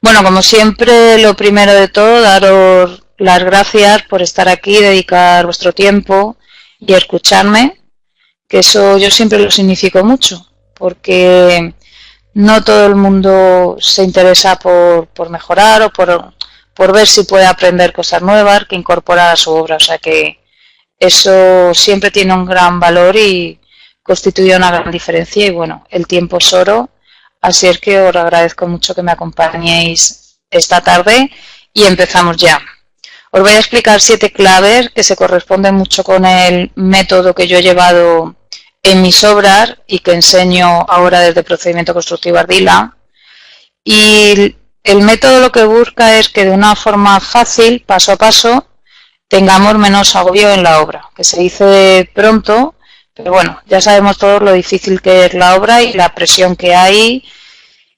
Bueno, como siempre, lo primero de todo, daros las gracias por estar aquí, dedicar vuestro tiempo y escucharme, que eso yo siempre lo significo mucho, porque no todo el mundo se interesa por mejorar o por ver si puede aprender cosas nuevas que incorporar a su obra. O sea que eso siempre tiene un gran valor y constituye una gran diferencia. Y bueno, el tiempo es oro, así es que os agradezco mucho que me acompañéis esta tarde y empezamos ya. Os voy a explicar 7 claves que se corresponden mucho con el método que yo he llevado en mis obras y que enseño ahora desde Procedimiento Constructivo Ardila. Y el método lo que busca es que de una forma fácil, paso a paso, tengamos menos agobio en la obra, que se dice pronto, pero bueno, ya sabemos todos lo difícil que es la obra y la presión que hay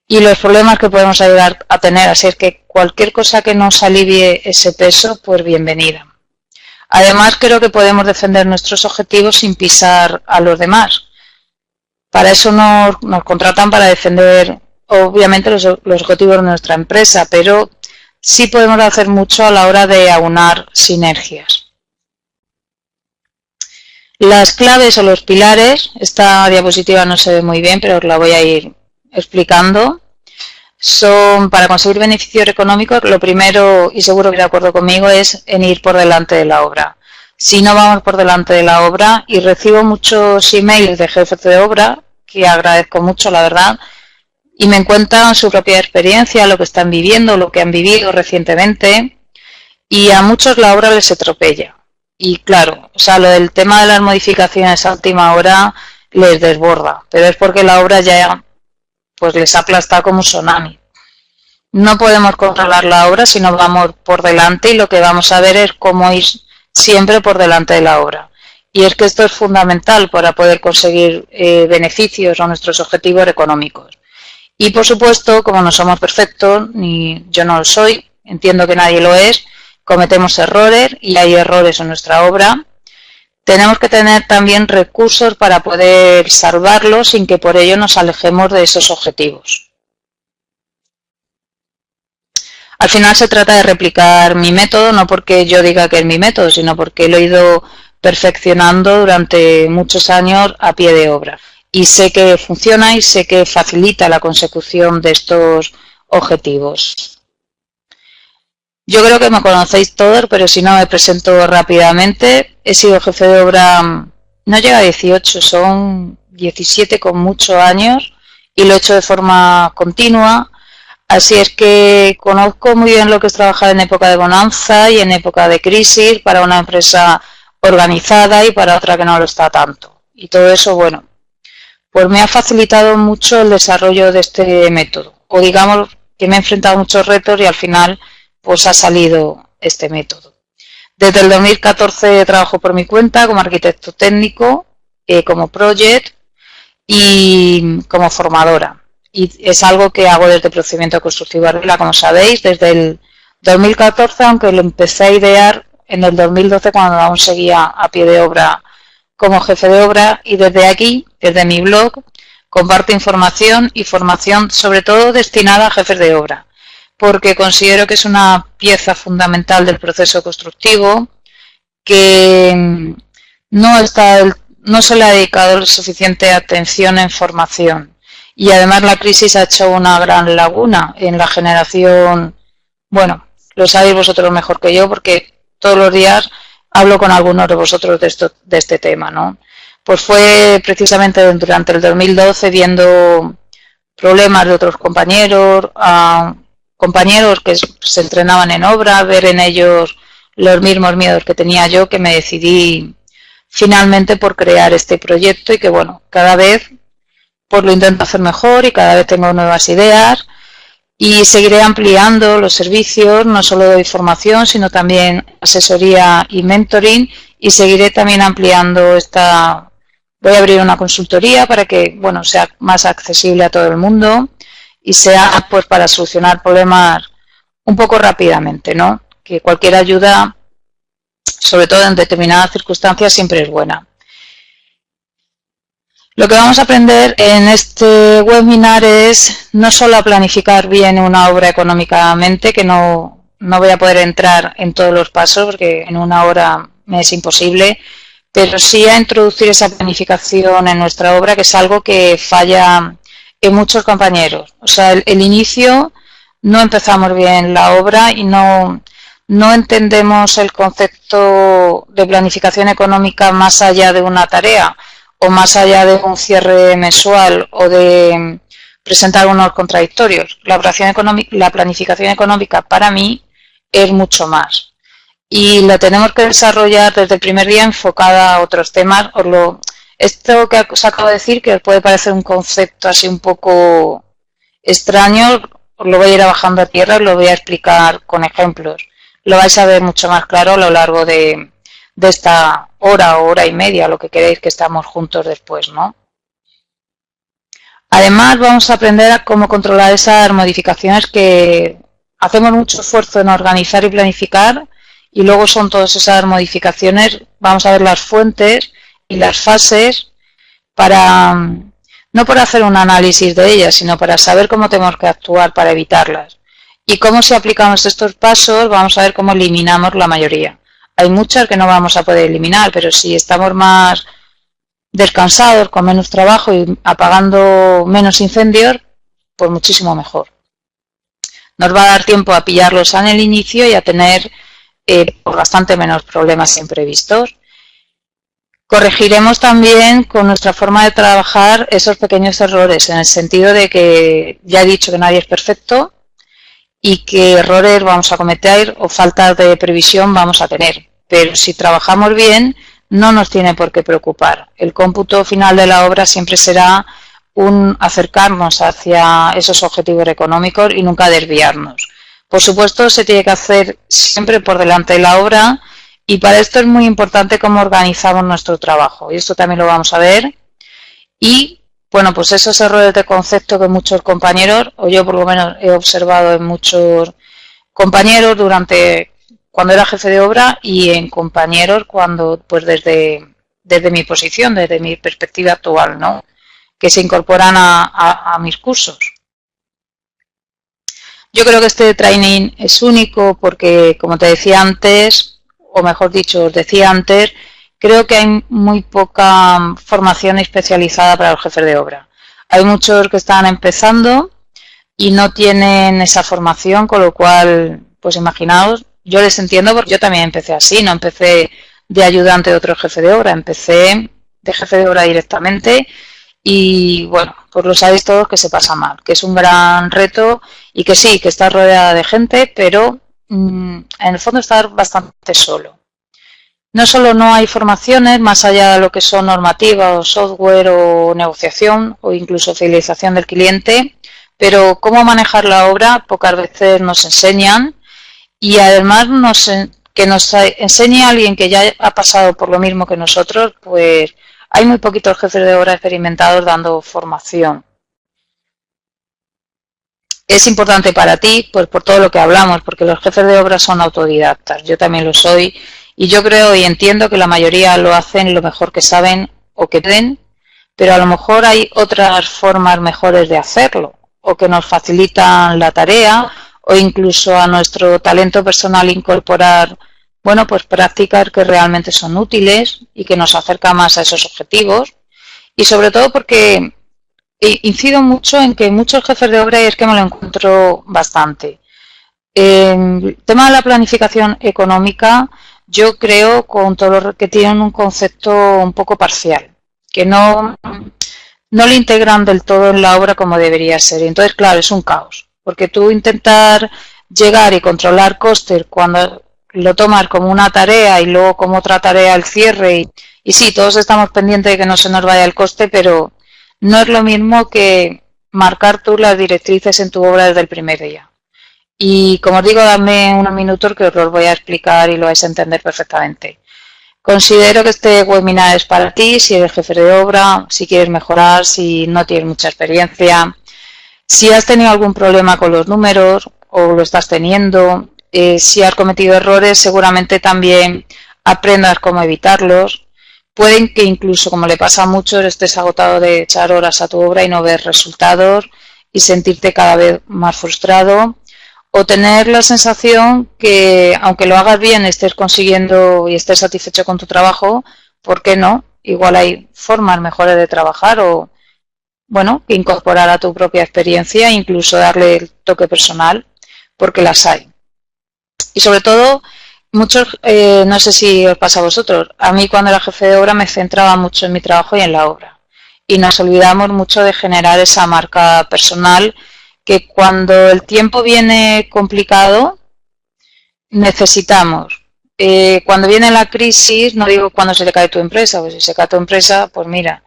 y los problemas que podemos llegar a tener, así es que cualquier cosa que nos alivie ese peso, pues bienvenida. Además, creo que podemos defender nuestros objetivos sin pisar a los demás. Para eso nos contratan para defender, obviamente, los objetivos de nuestra empresa, pero sí podemos hacer mucho a la hora de aunar sinergias. Las claves o los pilares, esta diapositiva no se ve muy bien, pero os la voy a ir explicando. Son, para conseguir beneficios económicos, lo primero, y seguro que de acuerdo conmigo, es en ir por delante de la obra. Si no vamos por delante de la obra, y recibo muchos emails de jefes de obra, que agradezco mucho, la verdad, y me cuentan su propia experiencia, lo que están viviendo, lo que han vivido recientemente, y a muchos la obra les atropella. Y claro, o sea, lo del tema de las modificaciones a última hora les desborda, pero es porque la obra ya pues les ha aplastado como un tsunami. No podemos controlar la obra si no vamos por delante y lo que vamos a ver es cómo ir siempre por delante de la obra. Y es que esto es fundamental para poder conseguir beneficios o nuestros objetivos económicos. Y por supuesto, como no somos perfectos, ni yo no lo soy, entiendo que nadie lo es, cometemos errores y hay errores en nuestra obra. Tenemos que tener también recursos para poder salvarlos sin que por ello nos alejemos de esos objetivos. Al final se trata de replicar mi método, no porque yo diga que es mi método, sino porque lo he ido perfeccionando durante muchos años a pie de obra. Y sé que funciona y sé que facilita la consecución de estos objetivos. Yo creo que me conocéis todos, pero si no me presento rápidamente. He sido jefe de obra, no llega a 18, son 17 con muchos años y lo he hecho de forma continua. Así es que conozco muy bien lo que es trabajar en época de bonanza y en época de crisis para una empresa organizada y para otra que no lo está tanto. Y todo eso, bueno, pues me ha facilitado mucho el desarrollo de este método. O digamos que me he enfrentado a muchos retos y al final pues ha salido este método. Desde el 2014 trabajo por mi cuenta como arquitecto técnico, como project y como formadora. Y es algo que hago desde Procedimiento Constructivo Ardila, como sabéis, desde el 2014, aunque lo empecé a idear en el 2012 cuando aún seguía a pie de obra como jefe de obra, y desde aquí, desde mi blog, comparto información y formación sobre todo destinada a jefes de obra, porque considero que es una pieza fundamental del proceso constructivo que no se le ha dedicado suficiente atención en formación. Y además la crisis ha hecho una gran laguna en la generación, bueno, lo sabéis vosotros mejor que yo porque todos los días hablo con algunos de vosotros de este tema, ¿no? Pues fue precisamente durante el 2012 viendo problemas de otros compañeros, compañeros que se entrenaban en obra, ver en ellos los mismos miedos que tenía yo, que me decidí finalmente por crear este proyecto y que bueno, cada vez pues lo intento hacer mejor y cada vez tengo nuevas ideas y seguiré ampliando los servicios, no solo doy formación, sino también asesoría y mentoring y seguiré también ampliando voy a abrir una consultoría para que bueno, sea más accesible a todo el mundo y sea pues para solucionar problemas un poco rápidamente, ¿no? Que cualquier ayuda, sobre todo en determinadas circunstancias, siempre es buena. Lo que vamos a aprender en este webinar es no solo a planificar bien una obra económicamente, que no voy a poder entrar en todos los pasos porque en una hora me es imposible, pero sí a introducir esa planificación en nuestra obra, que es algo que falla en muchos compañeros. O sea, el inicio, no empezamos bien la obra y no entendemos el concepto de planificación económica más allá de una tarea o más allá de un cierre mensual o de presentar unos contradictorios. La planificación económica para mí es mucho más. Y la tenemos que desarrollar desde el primer día enfocada a otros temas. Esto que os acabo de decir, que os puede parecer un concepto así un poco extraño, os lo voy a ir bajando a tierra y lo voy a explicar con ejemplos. Lo vais a ver mucho más claro a lo largo de esta hora o hora y media, lo que queréis que estamos juntos después, ¿no? Además, vamos a aprender a cómo controlar esas modificaciones que hacemos mucho esfuerzo en organizar y planificar, y luego son todas esas modificaciones. Vamos a ver las fuentes y las fases para, no por hacer un análisis de ellas, sino para saber cómo tenemos que actuar para evitarlas. Y cómo, si aplicamos estos pasos, vamos a ver cómo eliminamos la mayoría. Hay muchas que no vamos a poder eliminar, pero si estamos más descansados, con menos trabajo y apagando menos incendios, pues muchísimo mejor. Nos va a dar tiempo a pillarlos en el inicio y a tener bastante menos problemas imprevistos. Corregiremos también con nuestra forma de trabajar esos pequeños errores, en el sentido de que ya he dicho que nadie es perfecto y que errores vamos a cometer o faltas de previsión vamos a tener. Pero si trabajamos bien, no nos tiene por qué preocupar. El cómputo final de la obra siempre será un acercarnos hacia esos objetivos económicos y nunca desviarnos. Por supuesto, se tiene que hacer siempre por delante de la obra, y para esto es muy importante cómo organizamos nuestro trabajo. Y esto también lo vamos a ver. Y bueno, pues esos errores de concepto que muchos compañeros, o yo por lo menos he observado en muchos compañeros cuando era jefe de obra, y en compañeros cuando, pues desde mi posición, desde mi perspectiva actual, ¿no?, que se incorporan a mis cursos. Yo creo que este training es único porque, como te decía antes, o mejor dicho, os decía antes, creo que hay muy poca formación especializada para los jefes de obra. Hay muchos que están empezando y no tienen esa formación, con lo cual, pues imaginaos, yo les entiendo porque yo también empecé así, no empecé de ayudante de otro jefe de obra, empecé de jefe de obra directamente y bueno, pues lo sabéis todos que se pasa mal, que es un gran reto y que sí, que estás rodeada de gente, pero en el fondo estás bastante solo. No solo no hay formaciones más allá de lo que son normativas o software o negociación o incluso fidelización del cliente, pero cómo manejar la obra pocas veces nos enseñan, y además que nos enseñe a alguien que ya ha pasado por lo mismo que nosotros, pues hay muy poquitos jefes de obra experimentados dando formación. Es importante para ti, pues por todo lo que hablamos, porque los jefes de obra son autodidactas, yo también lo soy, y yo creo y entiendo que la mayoría lo hacen lo mejor que saben o que pueden, pero a lo mejor hay otras formas mejores de hacerlo, o que nos facilitan la tarea, o incluso a nuestro talento personal incorporar, bueno, pues prácticas que realmente son útiles y que nos acercan más a esos objetivos. Y sobre todo porque incido mucho en que muchos jefes de obra, y es que me lo encuentro bastante. El tema de la planificación económica, yo creo con todo lo que tienen un concepto un poco parcial, que no lo integran del todo en la obra como debería ser. Y entonces, claro, es un caos, porque tú intentar llegar y controlar costes cuando lo tomas como una tarea y luego como otra tarea el cierre, y sí, todos estamos pendientes de que no se nos vaya el coste, pero no es lo mismo que marcar tú las directrices en tu obra desde el primer día. Y como os digo, dadme unos minutos que os lo voy a explicar y lo vais a entender perfectamente. Considero que este webinar es para ti, si eres jefe de obra, si quieres mejorar, si no tienes mucha experiencia, si has tenido algún problema con los números o lo estás teniendo, si has cometido errores, seguramente también aprendas cómo evitarlos, Pueden que incluso, como le pasa a muchos, estés agotado de echar horas a tu obra y no ver resultados y sentirte cada vez más frustrado, o tener la sensación que aunque lo hagas bien, estés consiguiendo y estés satisfecho con tu trabajo, ¿por qué no? Igual hay formas mejores de trabajar o, bueno, incorporar a tu propia experiencia e incluso darle el toque personal, porque las hay. Y sobre todo, muchos, no sé si os pasa a vosotros, a mí cuando era jefe de obra me centraba mucho en mi trabajo y en la obra. Y nos olvidamos mucho de generar esa marca personal que cuando el tiempo viene complicado necesitamos. Cuando viene la crisis, no digo cuando se le cae tu empresa, pues si se cae tu empresa, pues mira,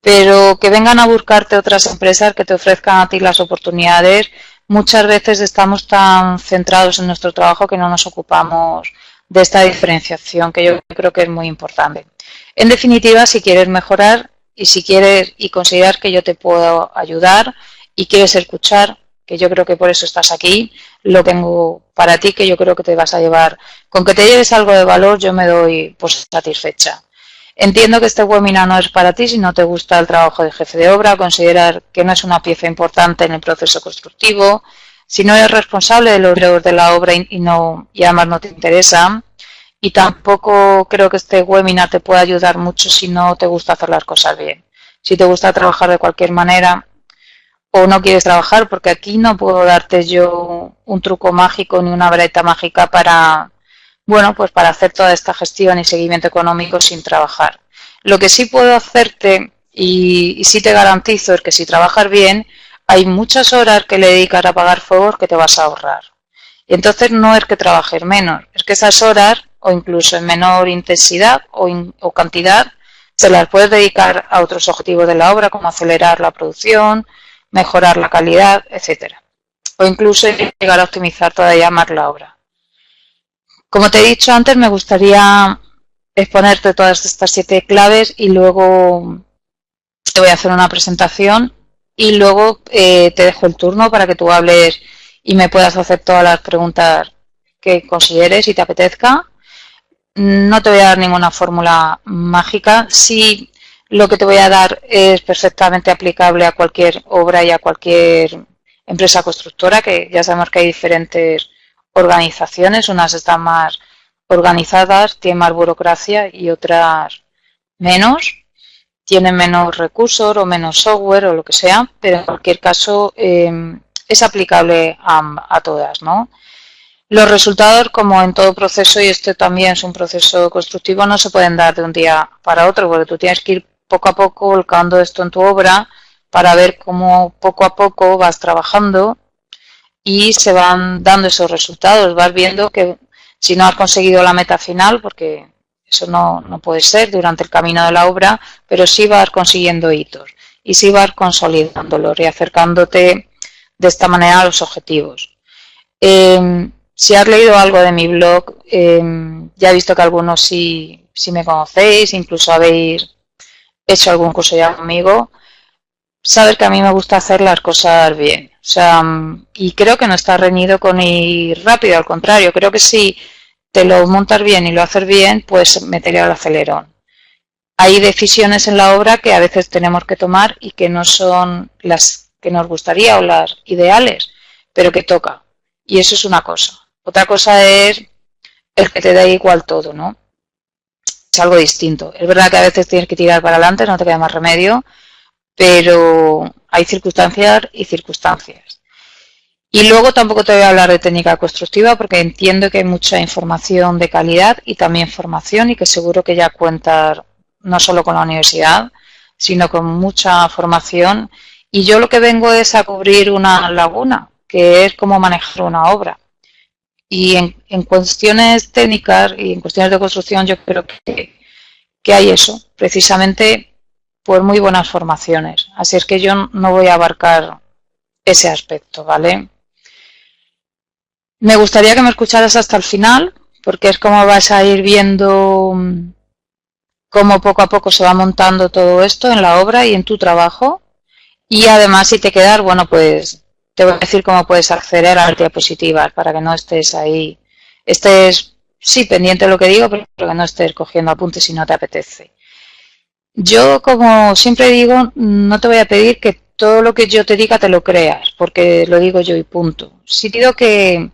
pero que vengan a buscarte otras empresas que te ofrezcan a ti las oportunidades. Muchas veces estamos tan centrados en nuestro trabajo que no nos ocupamos de esta diferenciación que yo creo que es muy importante. En definitiva, si quieres mejorar y si quieres y consideras que yo te puedo ayudar y quieres escuchar, que yo creo que por eso estás aquí, lo tengo para ti, que yo creo que te vas a llevar. Con que te lleves algo de valor, yo me doy pues satisfecha. Entiendo que este webinar no es para ti si no te gusta el trabajo de jefe de obra, considerar que no es una pieza importante en el proceso constructivo, si no eres responsable de los logros de la obra y además no te interesa, y tampoco creo que este webinar te pueda ayudar mucho si no te gusta hacer las cosas bien. Si te gusta trabajar de cualquier manera o no quieres trabajar, porque aquí no puedo darte yo un truco mágico ni una varita mágica para, bueno, pues para hacer toda esta gestión y seguimiento económico sin trabajar. Lo que sí puedo hacerte y sí te garantizo es que si trabajas bien, hay muchas horas que le dedicas a apagar fuegos que te vas a ahorrar. Y entonces no es que trabajes menos, es que esas horas, o incluso en menor intensidad o cantidad, se las puedes dedicar a otros objetivos de la obra, como acelerar la producción, mejorar la calidad, etcétera. O incluso llegar a optimizar todavía más la obra. Como te he dicho antes, me gustaría exponerte todas estas 7 claves y luego te voy a hacer una presentación y luego te dejo el turno para que tú hables y me puedas hacer todas las preguntas que consideres y te apetezca. No te voy a dar ninguna fórmula mágica. Sí, lo que te voy a dar es perfectamente aplicable a cualquier obra y a cualquier empresa constructora, que ya sabemos que hay diferentes organizaciones, unas están más organizadas, tienen más burocracia y otras menos, tienen menos recursos o menos software o lo que sea, pero en cualquier caso es aplicable a todas, ¿no? Los resultados, como en todo proceso, y esto también es un proceso constructivo, no se pueden dar de un día para otro, porque tú tienes que ir poco a poco volcando esto en tu obra para ver cómo poco a poco vas trabajando y se van dando esos resultados. Vas viendo que si no has conseguido la meta final, porque eso no puede ser durante el camino de la obra, pero sí vas consiguiendo hitos y sí vas consolidándolos y acercándote de esta manera a los objetivos. Si has leído algo de mi blog, ya he visto que algunos sí me conocéis, incluso habéis hecho algún curso ya conmigo. Sabes que a mí me gusta hacer las cosas bien. O sea, y creo que no está reñido con ir rápido, al contrario, creo que si te lo montas bien y lo haces bien, pues meteré al acelerón. Hay decisiones en la obra que a veces tenemos que tomar y que no son las que nos gustaría o las ideales, pero que toca. Y eso es una cosa. Otra cosa es el que te da igual todo, ¿no? Es algo distinto. Es verdad que a veces tienes que tirar para adelante, no te queda más remedio, pero hay circunstancias y circunstancias. Y luego tampoco te voy a hablar de técnica constructiva porque entiendo que hay mucha información de calidad y también formación y que seguro que ya cuentas no solo con la universidad, sino con mucha formación. Y yo lo que vengo es a cubrir una laguna, que es cómo manejar una obra. Y en cuestiones técnicas y en cuestiones de construcción yo creo que hay eso, precisamente por muy buenas formaciones. Así es que yo no voy a abarcar ese aspecto, ¿vale? Me gustaría que me escucharas hasta el final, porque es como vas a ir viendo cómo poco a poco se va montando todo esto en la obra y en tu trabajo. Y además, si te quedas, bueno, pues te voy a decir cómo puedes acceder a las diapositivas para que no estés ahí, estés, sí, pendiente de lo que digo, pero que no estés cogiendo apuntes si no te apetece. Yo, como siempre digo, no te voy a pedir que todo lo que yo te diga te lo creas, porque lo digo yo y punto. Sí digo que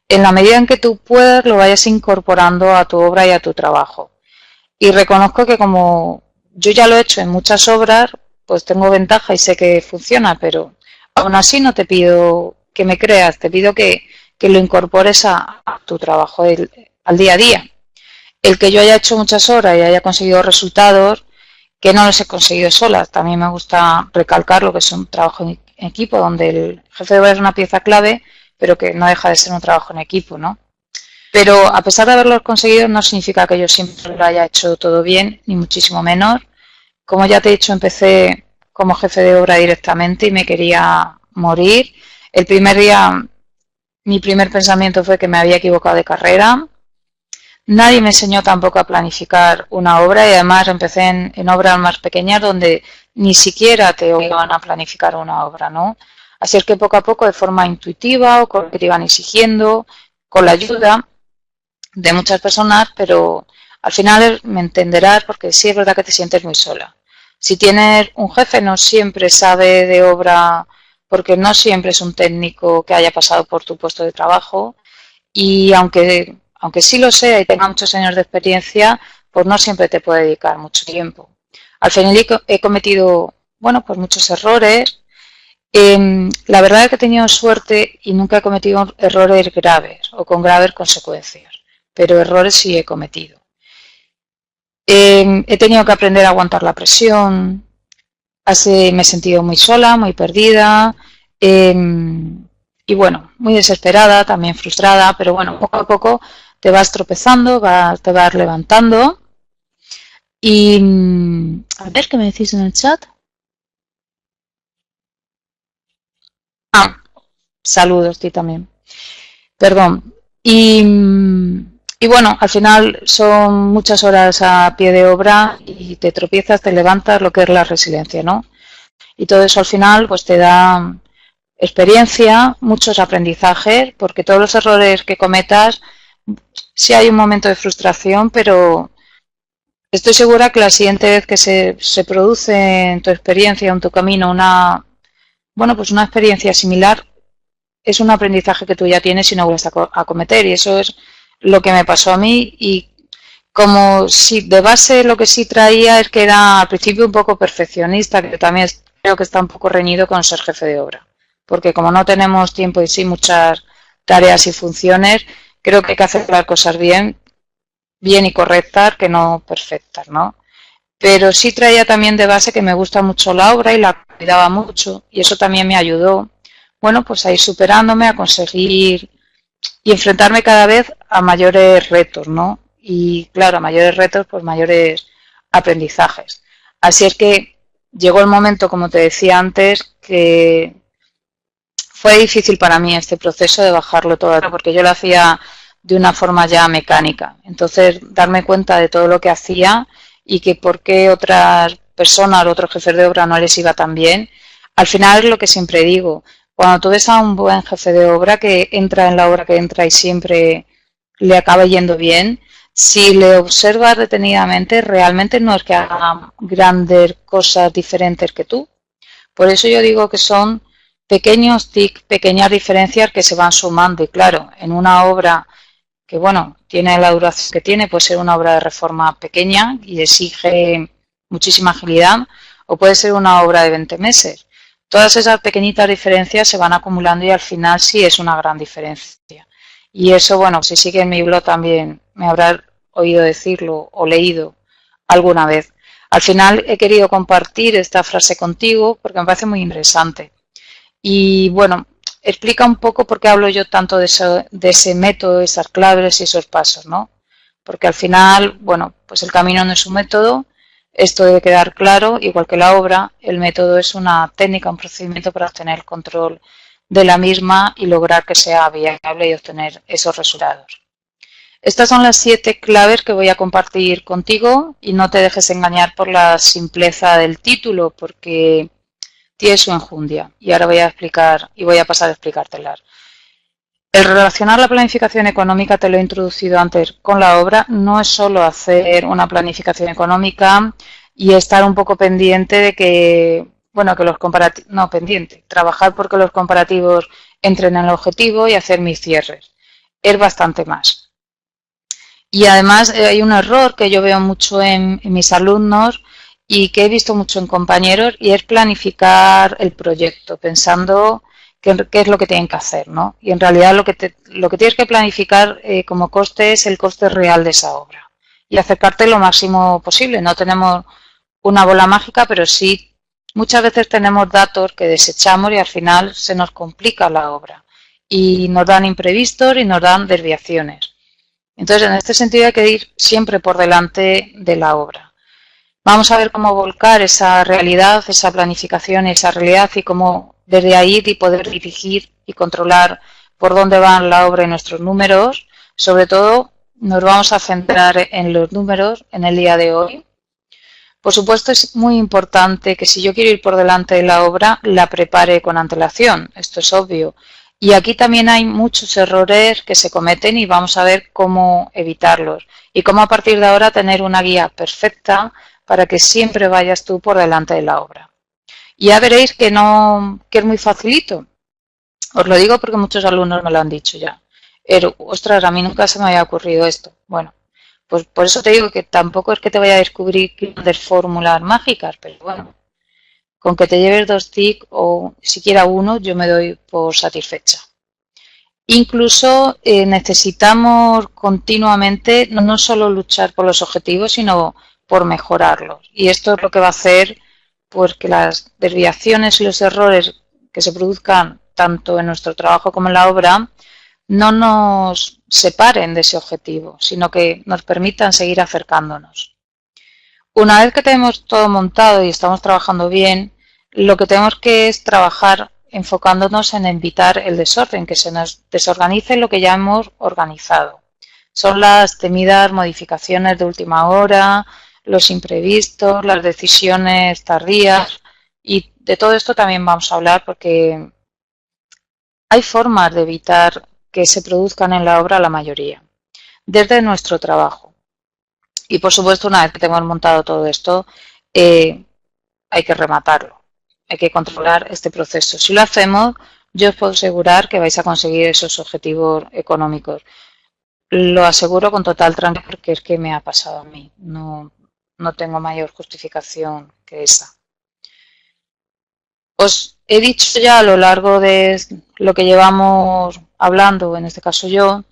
en la medida en que tú puedas lo vayas incorporando a tu obra y a tu trabajo. Y reconozco que como yo ya lo he hecho en muchas obras, pues tengo ventaja y sé que funciona, pero aún así no te pido que me creas, te pido que lo incorpores a tu trabajo al día a día. El que yo haya hecho muchas horas y haya conseguido resultados, que no los he conseguido solas. También me gusta recalcar lo que es un trabajo en equipo, donde el jefe de obra es una pieza clave, pero que no deja de ser un trabajo en equipo, ¿no? Pero a pesar de haberlo conseguido, no significa que yo siempre lo haya hecho todo bien, ni muchísimo menos. Como ya te he dicho, empecé como jefe de obra directamente y me quería morir. El primer día, mi primer pensamiento fue que me había equivocado de carrera. Nadie me enseñó tampoco a planificar una obra y además empecé en obras más pequeñas donde ni siquiera te obligaban a planificar una obra, ¿no? Así es que poco a poco, de forma intuitiva o con lo que te iban exigiendo, con la ayuda de muchas personas, pero al final me entenderás porque sí es verdad que te sientes muy sola. Si tienes un jefe, no siempre sabe de obra porque no siempre es un técnico que haya pasado por tu puesto de trabajo y aunque sí lo sea y tenga muchos años de experiencia, pues no siempre te puede dedicar mucho tiempo. Al final he cometido, bueno, pues muchos errores. La verdad es que he tenido suerte y nunca he cometido errores graves o con graves consecuencias, pero errores sí he cometido. He tenido que aprender a aguantar la presión, así me he sentido muy sola, muy perdida y bueno, muy desesperada, también frustrada, pero bueno, poco a poco te vas tropezando, te vas levantando y a ver qué me decís en el chat. Ah, saludos a ti también. Perdón. Y bueno, al final son muchas horas a pie de obra y te tropiezas, te levantas, lo que es la resiliencia, ¿no? Y todo eso al final pues te da experiencia, muchos aprendizajes, porque todos los errores que cometas, sí hay un momento de frustración, pero estoy segura que la siguiente vez que se produce en tu experiencia, en tu camino, bueno, pues una experiencia similar, es un aprendizaje que tú ya tienes y no vuelves a cometer. Y eso es lo que me pasó a mí. Y como si de base lo que sí traía es que era al principio un poco perfeccionista, que también creo que está un poco reñido con ser jefe de obra. Porque como no tenemos tiempo y sí muchas tareas y funciones, creo que hay que hacer las cosas bien y correctas, que no perfectas, ¿no? Pero sí traía también de base que me gusta mucho la obra y la cuidaba mucho y eso también me ayudó, bueno, pues a ir superándome, a conseguir y enfrentarme cada vez a mayores retos, ¿no? Y claro, a mayores retos, pues mayores aprendizajes. Así es que llegó el momento, como te decía antes, que fue difícil para mí este proceso de bajarlo todo, porque yo lo hacía de una forma ya mecánica. Entonces, darme cuenta de todo lo que hacía y que por qué otras personas o otros jefes de obra no les iba tan bien. Al final es lo que siempre digo. Cuando tú ves a un buen jefe de obra que entra en la obra que entra y siempre le acaba yendo bien, si le observas detenidamente, realmente no es que haga grandes cosas diferentes que tú. Por eso yo digo que son pequeños tics, pequeñas diferencias que se van sumando. Y claro, en una obra que, bueno, tiene la duración que tiene, puede ser una obra de reforma pequeña y exige muchísima agilidad, o puede ser una obra de 20 meses. Todas esas pequeñitas diferencias se van acumulando y al final sí es una gran diferencia. Y eso, bueno, si sigue en mi blog también me habrás oído decirlo o leído alguna vez. Al final he querido compartir esta frase contigo porque me parece muy interesante. Y bueno, explica un poco por qué hablo yo tanto de ese método, esas claves y esos pasos, ¿no? Porque al final, bueno, pues el camino no es un método, esto debe quedar claro, igual que la obra, el método es una técnica, un procedimiento para obtener el control de la misma y lograr que sea viable y obtener esos resultados. Estas son las 7 claves que voy a compartir contigo y no te dejes engañar por la simpleza del título porque tiene su enjundia y ahora voy a explicar y voy a pasar a explicártelas. El relacionar la planificación económica, te lo he introducido antes con la obra, no es solo hacer una planificación económica y estar un poco pendiente de que, bueno, que los comparativos, no pendiente, trabajar porque los comparativos entren en el objetivo y hacer mis cierres. Es bastante más. Y además hay un error que yo veo mucho en mis alumnos y que he visto mucho en compañeros y es planificar el proyecto pensando qué es lo que tienen que hacer, ¿no? Y en realidad lo que tienes que planificar como coste es el coste real de esa obra y acercarte lo máximo posible. No tenemos una bola mágica, pero sí muchas veces tenemos datos que desechamos y al final se nos complica la obra y nos dan imprevistos y nos dan desviaciones. Entonces, en este sentido hay que ir siempre por delante de la obra. Vamos a ver cómo volcar esa realidad, esa planificación y esa realidad y cómo desde ahí poder dirigir y controlar por dónde van la obra y nuestros números. Sobre todo, nos vamos a centrar en los números en el día de hoy. Por supuesto, es muy importante que si yo quiero ir por delante de la obra, la prepare con antelación. Esto es obvio. Y aquí también hay muchos errores que se cometen y vamos a ver cómo evitarlos y cómo a partir de ahora tener una guía perfecta para que siempre vayas tú por delante de la obra. Y ya veréis que es muy facilito. Os lo digo porque muchos alumnos me lo han dicho ya. Pero, ostras, a mí nunca se me había ocurrido esto. Bueno, pues por eso te digo que tampoco es que te vaya a descubrir grandes fórmulas mágicas, pero bueno, con que te lleves 2 TIC o siquiera uno, yo me doy por satisfecha. Incluso necesitamos continuamente no solo luchar por los objetivos, sino por mejorarlos. Y esto es lo que va a hacer pues, que las desviaciones y los errores que se produzcan tanto en nuestro trabajo como en la obra no nos separen de ese objetivo, sino que nos permitan seguir acercándonos. Una vez que tenemos todo montado y estamos trabajando bien, lo que tenemos que es trabajar enfocándonos en evitar el desorden, que se nos desorganice lo que ya hemos organizado. Son las temidas modificaciones de última hora, los imprevistos, las decisiones tardías y de todo esto también vamos a hablar porque hay formas de evitar que se produzcan en la obra la mayoría, desde nuestro trabajo. Y por supuesto, una vez que tenemos montado todo esto, hay que rematarlo, hay que controlar este proceso. Si lo hacemos, yo os puedo asegurar que vais a conseguir esos objetivos económicos. Lo aseguro con total tranquilidad porque es que me ha pasado a mí, no tengo mayor justificación que esa. Os he dicho ya a lo largo de lo que llevamos hablando, en este caso yo,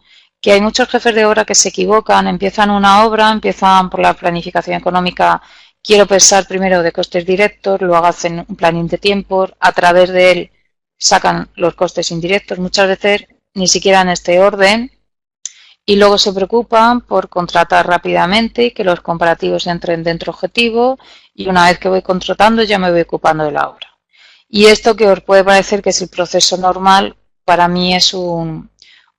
que hay muchos jefes de obra que se equivocan, empiezan una obra, empiezan por la planificación económica, quiero pensar primero de costes directos, luego hacen un planning de tiempo, a través de él sacan los costes indirectos, muchas veces ni siquiera en este orden, y luego se preocupan por contratar rápidamente y que los comparativos entren dentro objetivo, y una vez que voy contratando ya me voy ocupando de la obra. Y esto que os puede parecer que es el proceso normal, para mí es un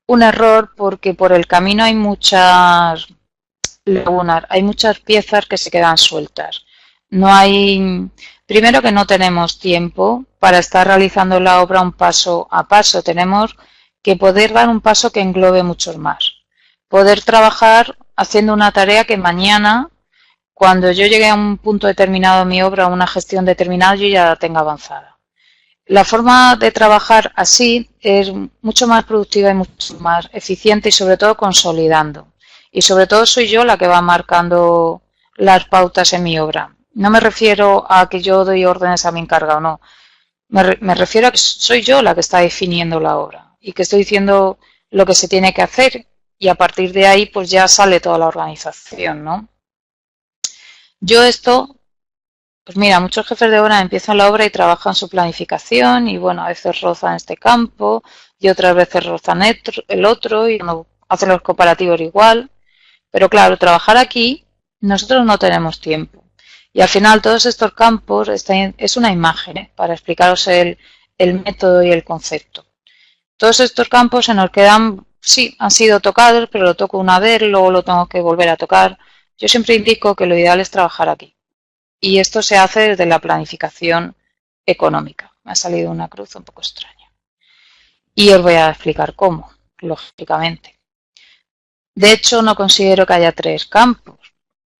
error porque por el camino hay muchas lagunas, hay muchas piezas que se quedan sueltas. No hay, primero que no tenemos tiempo para estar realizando la obra un paso a paso, tenemos que poder dar un paso que englobe muchos más. Poder trabajar haciendo una tarea que mañana, cuando yo llegue a un punto determinado en mi obra, a una gestión determinada, yo ya la tenga avanzada. La forma de trabajar así es mucho más productiva y mucho más eficiente y sobre todo consolidando. Y sobre todo soy yo la que va marcando las pautas en mi obra. No me refiero a que yo doy órdenes a mi encargado, no. Me refiero a que soy yo la que está definiendo la obra y que estoy diciendo lo que se tiene que hacer y a partir de ahí pues ya sale toda la organización, ¿no? Yo esto... Pues mira, muchos jefes de obra empiezan la obra y trabajan su planificación y bueno, a veces rozan este campo y otras veces rozan el otro y no hacen los comparativos igual. Pero claro, trabajar aquí nosotros no tenemos tiempo. Y al final todos estos campos es una imagen para explicaros el método y el concepto. Todos estos campos se nos quedan, sí, han sido tocados, pero lo toco una vez, luego lo tengo que volver a tocar. Yo siempre indico que lo ideal es trabajar aquí. Y esto se hace desde la planificación económica. Me ha salido una cruz un poco extraña. Y os voy a explicar cómo, lógicamente. De hecho, no considero que haya 3 campos.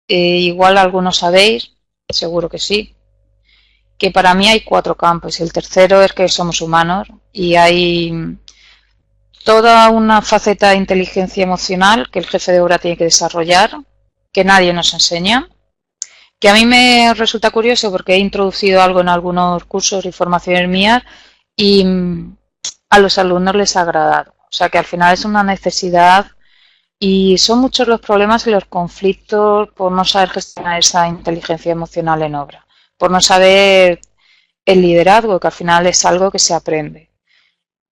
Igual algunos sabéis seguro que sí. Que para mí hay 4 campos y el tercero es que somos humanos y hay toda una faceta de inteligencia emocional que el jefe de obra tiene que desarrollar, que nadie nos enseña, que a mí me resulta curioso porque he introducido algo en algunos cursos y formaciones mías y a los alumnos les ha agradado. O sea que al final es una necesidad y son muchos los problemas y los conflictos por no saber gestionar esa inteligencia emocional en obra, por no saber el liderazgo, que al final es algo que se aprende.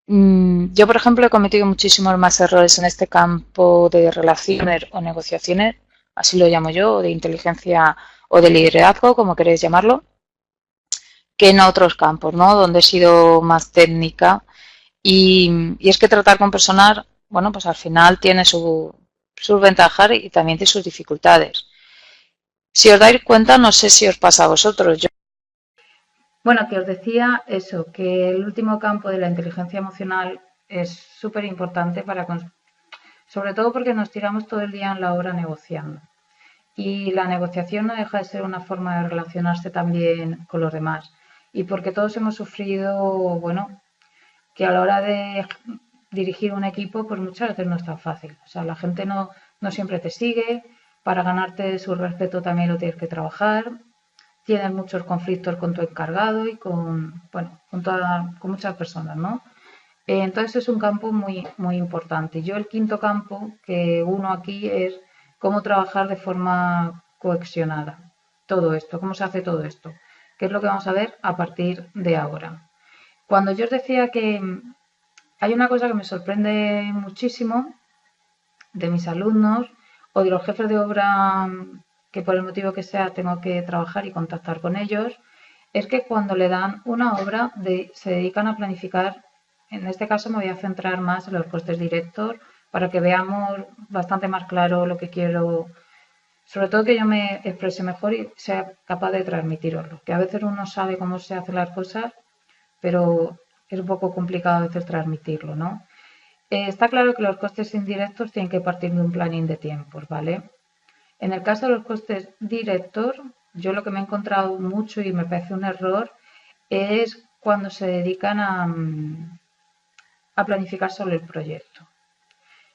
Yo, por ejemplo, he cometido muchísimos más errores en este campo de relaciones o negociaciones, así lo llamo yo, o de inteligencia o de liderazgo, como queréis llamarlo, que en otros campos, ¿no? Donde he sido más técnica. Y es que tratar con personas, bueno, pues al final tiene sus ventajas y también tiene sus dificultades. Si os dais cuenta, no sé si os pasa a vosotros. Bueno, que os decía eso, que el último campo de la inteligencia emocional es súper importante sobre todo porque nos tiramos todo el día en la obra negociando. Y la negociación no deja de ser una forma de relacionarse también con los demás. Y porque todos hemos sufrido, bueno, que a la hora de dirigir un equipo, pues muchas veces no es tan fácil. O sea, la gente no siempre te sigue, para ganarte su respeto también lo tienes que trabajar, tienes muchos conflictos con tu encargado y bueno, con muchas personas, ¿no? Entonces es un campo muy, muy importante. Yo el quinto campo que uno aquí es cómo trabajar de forma cohesionada. Todo esto, cómo se hace todo esto, que es lo que vamos a ver a partir de ahora. Cuando yo os decía que hay una cosa que me sorprende muchísimo de mis alumnos o de los jefes de obra que por el motivo que sea tengo que trabajar y contactar con ellos, es que cuando le dan una obra se dedican a planificar. En este caso me voy a centrar más en los costes directos para que veamos bastante más claro lo que quiero, sobre todo que yo me exprese mejor y sea capaz de transmitiroslo, que a veces uno sabe cómo se hacen las cosas, pero es un poco complicado a veces transmitirlo, ¿no? Está claro que los costes indirectos tienen que partir de un planning de tiempos, ¿vale? En el caso de los costes directos, yo lo que me he encontrado mucho y me parece un error es cuando se dedican a planificar solo el proyecto.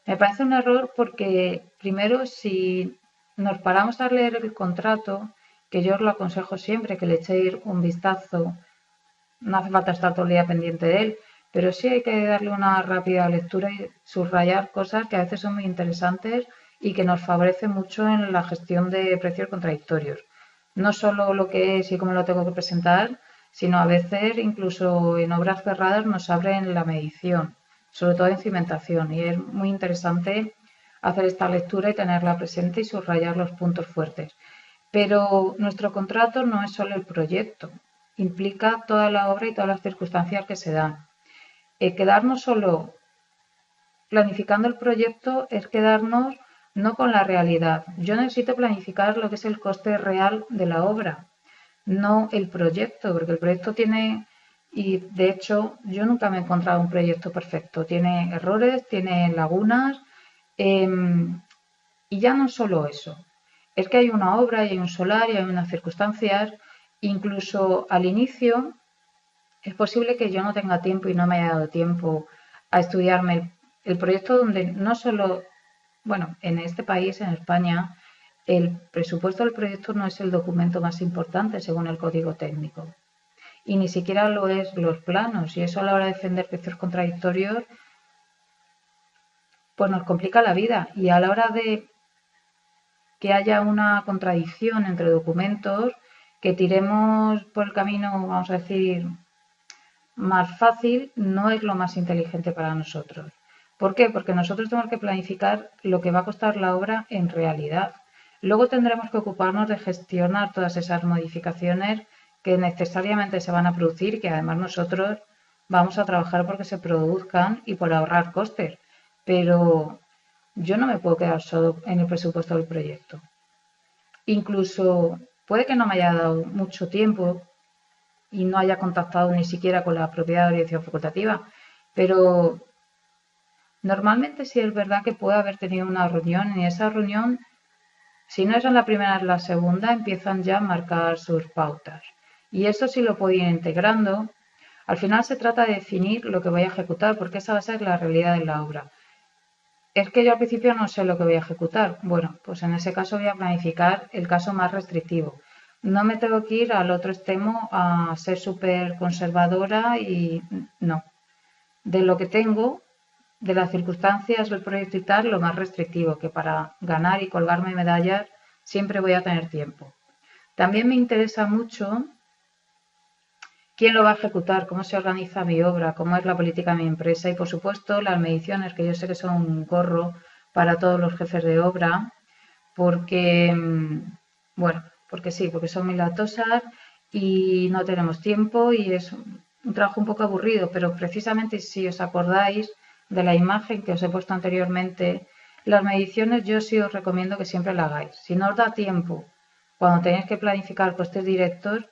Me parece un error porque, primero, si nos paramos a leer el contrato, que yo os lo aconsejo siempre, que le echéis un vistazo, no hace falta estar todo el día pendiente de él, pero sí hay que darle una rápida lectura y subrayar cosas que a veces son muy interesantes y que nos favorecen mucho en la gestión de precios contradictorios. No solo lo que es y cómo lo tengo que presentar, sino a veces incluso en obras cerradas nos abren la medición, sobre todo en cimentación, y es muy interesante hacer esta lectura y tenerla presente y subrayar los puntos fuertes. Pero nuestro contrato no es solo el proyecto, implica toda la obra y todas las circunstancias que se dan. Quedarnos solo planificando el proyecto es quedarnos no con la realidad. Yo necesito planificar lo que es el coste real de la obra, no el proyecto, porque el proyecto tiene, y de hecho yo nunca me he encontrado un proyecto perfecto, tiene errores, tiene lagunas, y ya no solo eso, es que hay una obra y hay un solar y hay unas circunstancias, incluso al inicio es posible que yo no tenga tiempo y no me haya dado tiempo a estudiarme el proyecto donde no solo, bueno, en este país, en España, el presupuesto del proyecto no es el documento más importante según el código técnico. Y ni siquiera lo es los planos. Y eso a la hora de defender precios contradictorios, pues nos complica la vida. Y a la hora de que haya una contradicción entre documentos, que tiremos por el camino, vamos a decir, más fácil, no es lo más inteligente para nosotros. ¿Por qué? Porque nosotros tenemos que planificar lo que va a costar la obra en realidad. Luego tendremos que ocuparnos de gestionar todas esas modificaciones que necesariamente se van a producir y que además nosotros vamos a trabajar porque se produzcan y por ahorrar costes. Pero yo no me puedo quedar solo en el presupuesto del proyecto. Incluso puede que no me haya dado mucho tiempo y no haya contactado ni siquiera con la propiedad de dirección facultativa, pero normalmente sí es verdad que puede haber tenido una reunión y en esa reunión Si no es en la primera, es la segunda, empiezan ya a marcar sus pautas. Y eso sí lo puedo ir integrando. Al final se trata de definir lo que voy a ejecutar, porque esa va a ser la realidad de la obra. Es que yo al principio no sé lo que voy a ejecutar. Bueno, pues en ese caso voy a planificar el caso más restrictivo. No me tengo que ir al otro extremo a ser súper conservadora y no. De lo que tengo, de las circunstancias del proyecto y tal, lo más restrictivo, que para ganar y colgarme medallas siempre voy a tener tiempo. También me interesa mucho quién lo va a ejecutar, cómo se organiza mi obra, cómo es la política de mi empresa y, por supuesto, las mediciones, que yo sé que son un gorro para todos los jefes de obra, porque, bueno, porque sí, porque son muy latosas y no tenemos tiempo y es un trabajo un poco aburrido, pero precisamente si os acordáis de la imagen que os he puesto anteriormente, las mediciones yo sí os recomiendo que siempre las hagáis. Si no os da tiempo, cuando tenéis que planificar costes directos,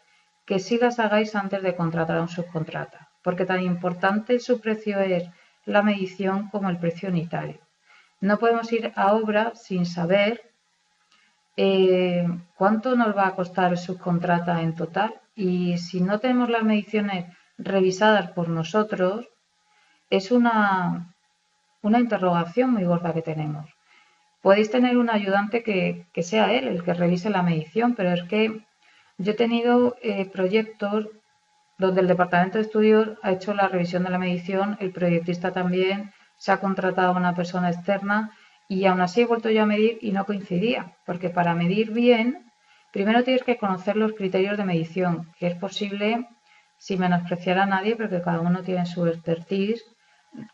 que sí las hagáis antes de contratar a un subcontrata, porque tan importante su precio es la medición como el precio unitario. No podemos ir a obra sin saber cuánto nos va a costar el subcontrata en total, y si no tenemos las mediciones revisadas por nosotros, es una interrogación muy gorda que tenemos. Podéis tener un ayudante que sea él el que revise la medición, pero es que yo he tenido proyectos donde el departamento de estudios ha hecho la revisión de la medición, el proyectista también, se ha contratado a una persona externa y aún así he vuelto yo a medir y no coincidía, porque para medir bien, primero tienes que conocer los criterios de medición, que es posible sin menospreciar a nadie, porque cada uno tiene su expertise,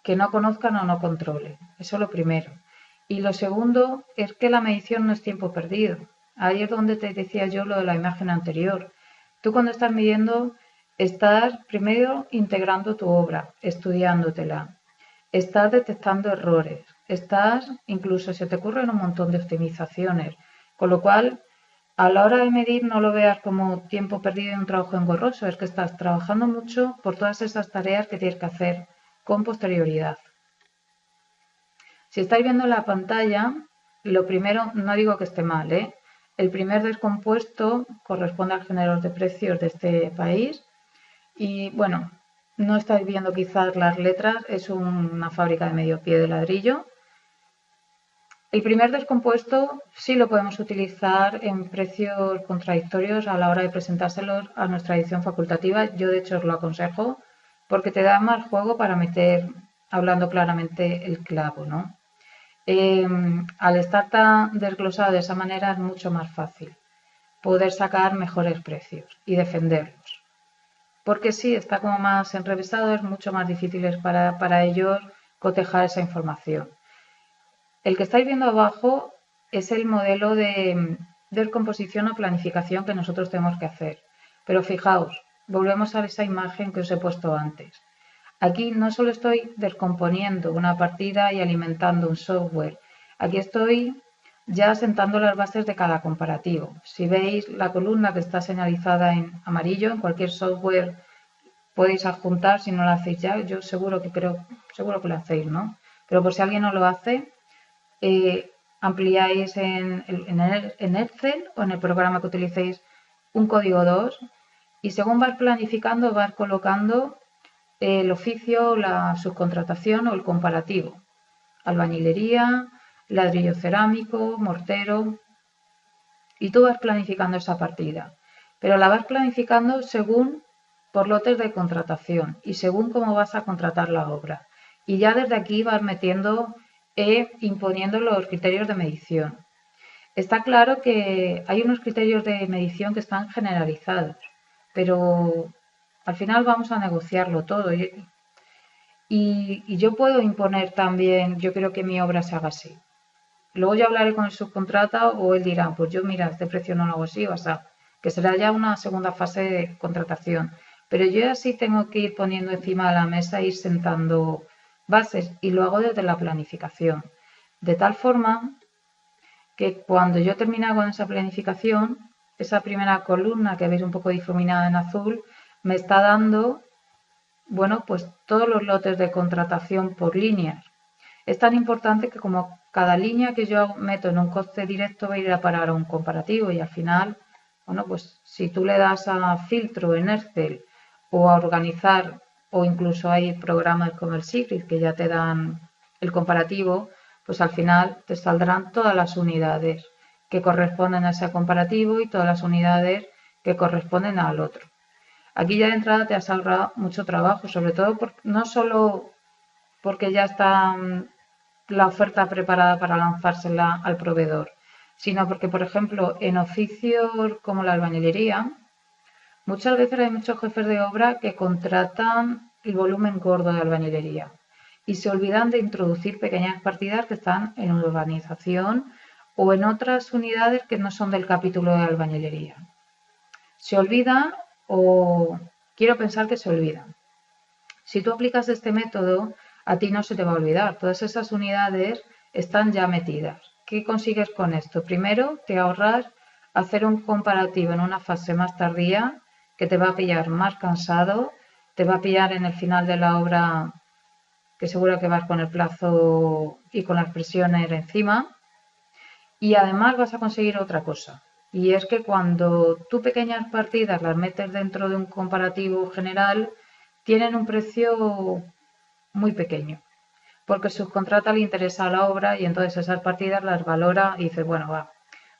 que no conozcan o no controle. Eso es lo primero. Y lo segundo es que la medición no es tiempo perdido. Ahí es donde te decía yo lo de la imagen anterior. Tú cuando estás midiendo, estás primero integrando tu obra, estudiándotela, estás detectando errores, estás, incluso se te ocurren un montón de optimizaciones, con lo cual a la hora de medir no lo veas como tiempo perdido en un trabajo engorroso, es que estás trabajando mucho por todas esas tareas que tienes que hacer con posterioridad. Si estáis viendo la pantalla, lo primero, no digo que esté mal, el primer descompuesto corresponde al generador de precios de este país y bueno, no estáis viendo quizás las letras, es una fábrica de medio pie de ladrillo. El primer descompuesto sí lo podemos utilizar en precios contradictorios a la hora de presentárselos a nuestra edición facultativa. Yo de hecho os lo aconsejo porque te da más juego para meter, hablando claramente, el clavo, ¿no? Al estar tan desglosado de esa manera es mucho más fácil poder sacar mejores precios y defenderlos. Porque si está como más enrevesado, es mucho más difícil para ellos cotejar esa información. El que estáis viendo abajo es el modelo de descomposición o planificación que nosotros tenemos que hacer. Pero fijaos, volvemos a esa imagen que os he puesto antes. Aquí no solo estoy descomponiendo una partida y alimentando un software, aquí estoy ya sentando las bases de cada comparativo. Si veis la columna que está señalizada en amarillo, en cualquier software podéis adjuntar, si no lo hacéis ya, yo seguro que lo hacéis, ¿no? Pero por si alguien no lo hace, ampliáis en Excel o en el programa que utilicéis un código 2 y según vas planificando vas colocando el oficio, la subcontratación o el comparativo. Albañilería, ladrillo cerámico, mortero. Y tú vas planificando esa partida. Pero la vas planificando según por lotes de contratación y según cómo vas a contratar la obra. Y ya desde aquí vas metiendo imponiendo los criterios de medición. Está claro que hay unos criterios de medición que están generalizados, pero al final vamos a negociarlo todo y yo puedo imponer también, yo creo que mi obra se haga así. Luego yo hablaré con el subcontrata o él dirá, pues yo mira, este precio no lo hago así, o sea, que será ya una segunda fase de contratación. Pero yo así tengo que ir poniendo encima de la mesa e ir sentando bases y lo hago desde la planificación. De tal forma que cuando yo termine con esa planificación, esa primera columna que veis un poco difuminada en azul, me está dando, bueno, pues todos los lotes de contratación por líneas. Es tan importante que como cada línea que yo meto en un coste directo va a ir a parar a un comparativo y al final, bueno, pues si tú le das a filtro en Excel o a organizar, o incluso hay programas como el Secret que ya te dan el comparativo, pues al final te saldrán todas las unidades que corresponden a ese comparativo y todas las unidades que corresponden al otro. Aquí ya de entrada te has ahorrado mucho trabajo, sobre todo no solo porque ya está la oferta preparada para lanzársela al proveedor, sino porque, por ejemplo, en oficios como la albañilería, muchas veces hay muchos jefes de obra que contratan el volumen gordo de albañilería y se olvidan de introducir pequeñas partidas que están en urbanización o en otras unidades que no son del capítulo de albañilería. Se olvida o quiero pensar que se olvidan. Si tú aplicas este método, a ti no se te va a olvidar. Todas esas unidades están ya metidas. ¿Qué consigues con esto? Primero, te ahorras hacer un comparativo en una fase más tardía que te va a pillar más cansado, te va a pillar en el final de la obra que seguro que vas con el plazo y con las presiones encima. Y además vas a conseguir otra cosa. Y es que cuando tú pequeñas partidas las metes dentro de un comparativo general, tienen un precio muy pequeño, porque el subcontrata le interesa la obra y entonces esas partidas las valora y dice, bueno, va,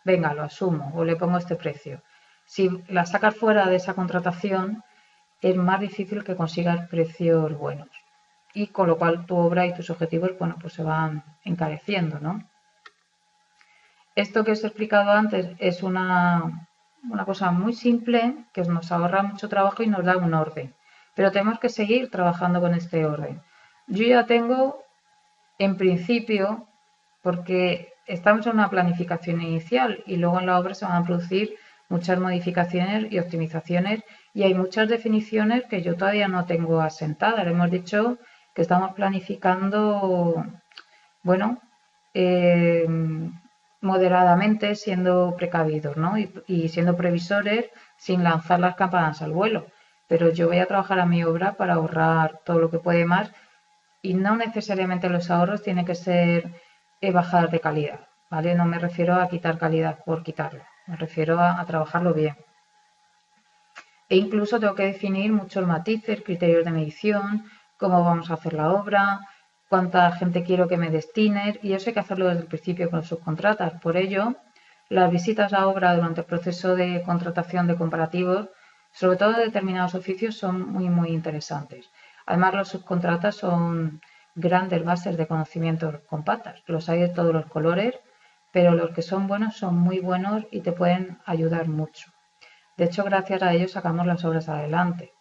venga, lo asumo o le pongo este precio. Si las sacas fuera de esa contratación, es más difícil que consigas precios buenos y con lo cual tu obra y tus objetivos, bueno, pues se van encareciendo, ¿no? Esto que os he explicado antes es una cosa muy simple que nos ahorra mucho trabajo y nos da un orden. Pero tenemos que seguir trabajando con este orden. Yo ya tengo, en principio, porque estamos en una planificación inicial y luego en la obra se van a producir muchas modificaciones y optimizaciones y hay muchas definiciones que yo todavía no tengo asentadas. Le hemos dicho que estamos planificando, bueno, moderadamente, siendo precavidos, ¿no? Y siendo previsores sin lanzar las campanas al vuelo. Pero yo voy a trabajar a mi obra para ahorrar todo lo que puede más y no necesariamente los ahorros tienen que ser bajadas de calidad, ¿vale? No me refiero a quitar calidad por quitarla, me refiero a trabajarlo bien. E incluso tengo que definir muchos matices, criterios de medición, cómo vamos a hacer la obra, cuánta gente quiero que me destine y eso hay que hacerlo desde el principio con los subcontratas. Por ello, las visitas a obra durante el proceso de contratación de comparativos, sobre todo de determinados oficios, son muy interesantes. Además, los subcontratas son grandes bases de conocimientos con patas. Los hay de todos los colores, pero los que son buenos son muy buenos y te pueden ayudar mucho. De hecho, gracias a ellos sacamos las obras adelante.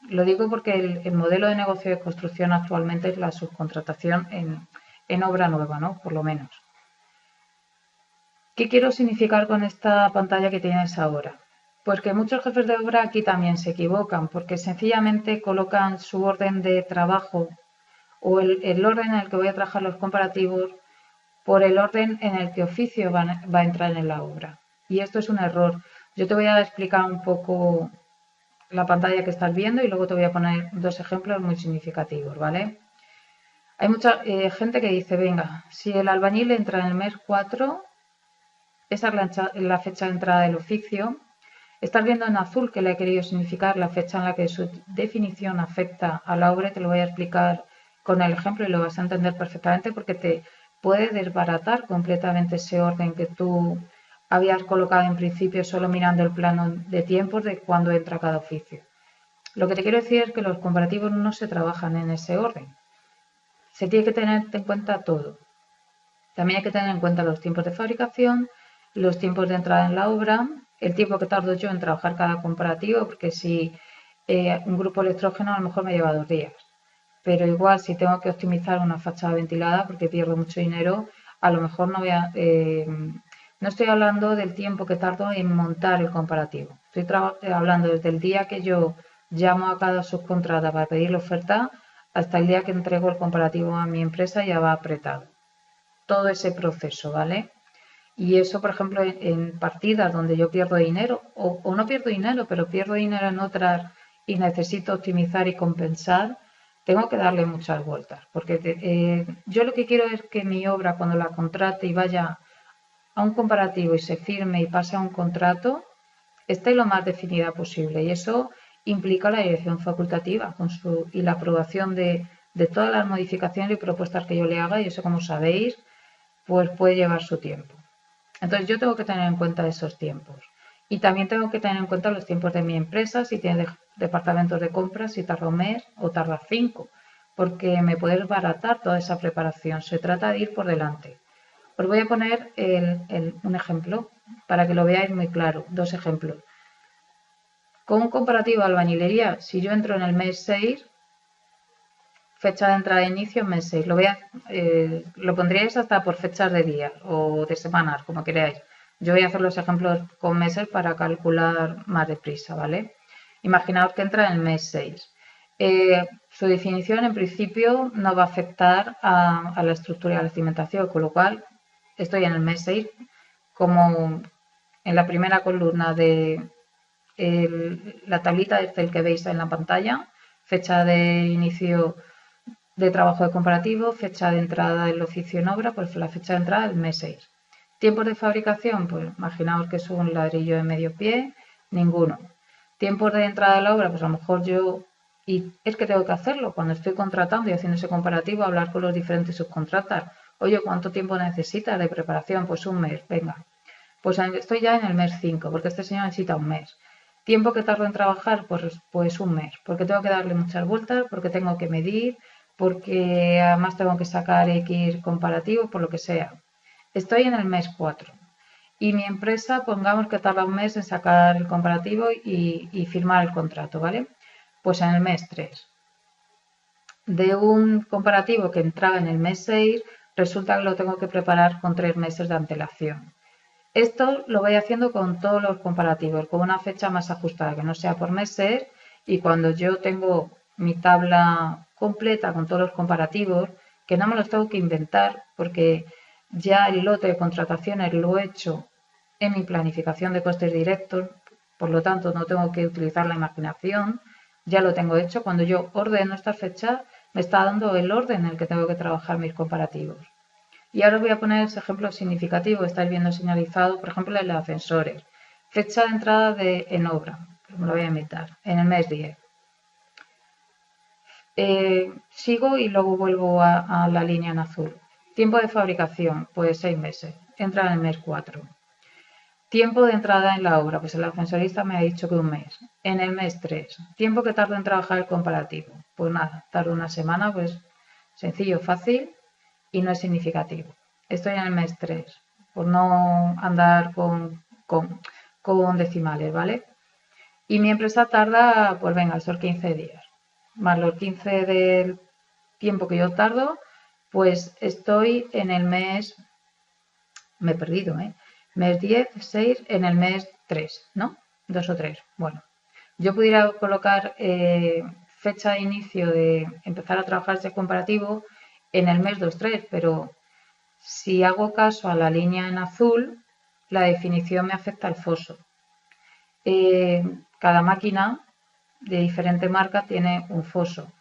Lo digo porque el modelo de negocio de construcción actualmente es la subcontratación en obra nueva, ¿no? Por lo menos. ¿Qué quiero significar con esta pantalla que tienes ahora? Pues que muchos jefes de obra aquí también se equivocan porque sencillamente colocan su orden de trabajo o el orden en el que voy a trabajar los comparativos por el orden en el que oficio va a entrar en la obra. Y esto es un error. Yo te voy a explicar un poco la pantalla que estás viendo y luego te voy a poner dos ejemplos muy significativos, ¿vale? Hay mucha gente que dice, venga, si el albañil entra en el mes 4, esa es la fecha de entrada del oficio. Estás viendo en azul que le he querido significar la fecha en la que su definición afecta a la obra y te lo voy a explicar con el ejemplo y lo vas a entender perfectamente porque te puede desbaratar completamente ese orden que tú habías colocado en principio solo mirando el plano de tiempos de cuándo entra cada oficio. Lo que te quiero decir es que los comparativos no se trabajan en ese orden. Se tiene que tener en cuenta todo. También hay que tener en cuenta los tiempos de fabricación, los tiempos de entrada en la obra, el tiempo que tardo yo en trabajar cada comparativo, porque si un grupo electrógeno a lo mejor me lleva 2 días. Pero igual si tengo que optimizar una fachada ventilada porque pierdo mucho dinero, a lo mejor no voy a... no estoy hablando del tiempo que tardo en montar el comparativo. Estoy hablando desde el día que yo llamo a cada subcontrata para pedir la oferta hasta el día que entrego el comparativo a mi empresa ya va apretado. Todo ese proceso, ¿vale? Y eso, por ejemplo, en partidas donde yo pierdo dinero o no pierdo dinero, pero pierdo dinero en otras y necesito optimizar y compensar, tengo que darle muchas vueltas, porque yo lo que quiero es que mi obra, cuando la contrate y vaya a un comparativo y se firme y pase a un contrato, esté lo más definida posible. Y eso implica la dirección facultativa y la aprobación de todas las modificaciones y propuestas que yo le haga, y eso, como sabéis, pues puede llevar su tiempo. Entonces yo tengo que tener en cuenta esos tiempos. Y también tengo que tener en cuenta los tiempos de mi empresa, si tiene departamentos de compras, si tarda un mes o tarda 5, porque me puede desbaratar toda esa preparación. Se trata de ir por delante. Os voy a poner un ejemplo para que lo veáis muy claro. 2 ejemplos. Con un comparativo de albañilería, si yo entro en el mes 6, fecha de entrada de inicio, mes 6. Lo pondríais hasta por fechas de días o de semanas, como queráis. Yo voy a hacer los ejemplos con meses para calcular más deprisa, ¿vale? Imaginaos que entra en el mes 6. Su definición, en principio, no va a afectar a la estructura y a la cimentación, con lo cual estoy en el mes 6 como en la primera columna de la tablita de Excel que veis en la pantalla, fecha de inicio de trabajo de comparativo, fecha de entrada del oficio en obra, pues la fecha de entrada es el mes 6. Tiempos de fabricación, pues imaginaos que es un ladrillo de medio pie, ninguno. Tiempos de entrada de la obra, pues a lo mejor y es que tengo que hacerlo, cuando estoy contratando y haciendo ese comparativo, hablar con los diferentes subcontratas. Oye, ¿cuánto tiempo necesitas de preparación? Pues un mes, venga. Pues estoy ya en el mes 5, porque este señor necesita un mes. ¿Tiempo que tardo en trabajar? Pues un mes, porque tengo que darle muchas vueltas, porque tengo que medir, porque además tengo que sacar X comparativos, por lo que sea. Estoy en el mes 4 y mi empresa, pongamos que tarda un mes en sacar el comparativo y firmar el contrato, ¿vale? Pues en el mes 3. De un comparativo que entraba en el mes 6, resulta que lo tengo que preparar con 3 meses de antelación. Esto lo voy haciendo con todos los comparativos, con una fecha más ajustada, que no sea por meses, y cuando yo tengo mi tabla completa con todos los comparativos, que no me los tengo que inventar, porque ya el lote de contrataciones lo he hecho en mi planificación de costes directos, por lo tanto no tengo que utilizar la imaginación, ya lo tengo hecho. Cuando yo ordeno esta fecha, me está dando el orden en el que tengo que trabajar mis comparativos. Y ahora os voy a poner ese ejemplo significativo que estáis viendo señalizado, por ejemplo, en los ascensores. Fecha de entrada en obra, me lo voy a inventar, en el mes 10. Sigo y luego vuelvo a la línea en azul. Tiempo de fabricación, pues 6 meses. Entra en el mes 4. Tiempo de entrada en la obra, pues el ascensorista me ha dicho que un mes. En el mes 3. Tiempo que tardo en trabajar el comparativo. Pues nada, tardo una semana, pues sencillo, fácil y no es significativo. Estoy en el mes 3, por no andar con decimales, ¿vale? Y mi empresa tarda, pues venga, son 15 días. Más los 15 del tiempo que yo tardo, pues estoy en el mes, me he perdido, mes 10, 6, en el mes 3, ¿no? 2 o 3. Bueno, yo pudiera colocar fecha de inicio de empezar a trabajar ese comparativo en el mes 2-3, pero si hago caso a la línea en azul, la definición me afecta al foso. Cada máquina de diferente marca tiene un foso.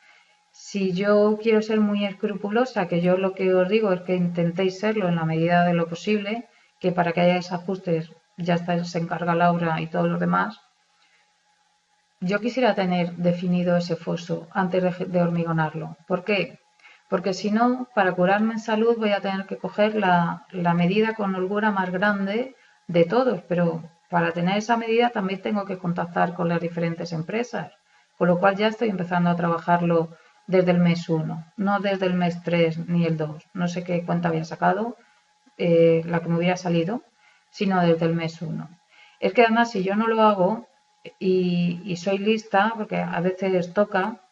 Si yo quiero ser muy escrupulosa, que yo lo que os digo es que intentéis serlo en la medida de lo posible, que para que haya ajustes ya se encarga Laura y todos los demás, yo quisiera tener definido ese foso antes de hormigonarlo. ¿Por qué? Porque si no, para curarme en salud voy a tener que coger la medida con holgura más grande de todos, pero para tener esa medida también tengo que contactar con las diferentes empresas, con lo cual ya estoy empezando a trabajarlo desde el mes 1, no desde el mes 3 ni el 2, no sé qué cuenta había sacado, la que me hubiera salido, sino desde el mes 1. Es que además si yo no lo hago y soy lista, porque a veces toca,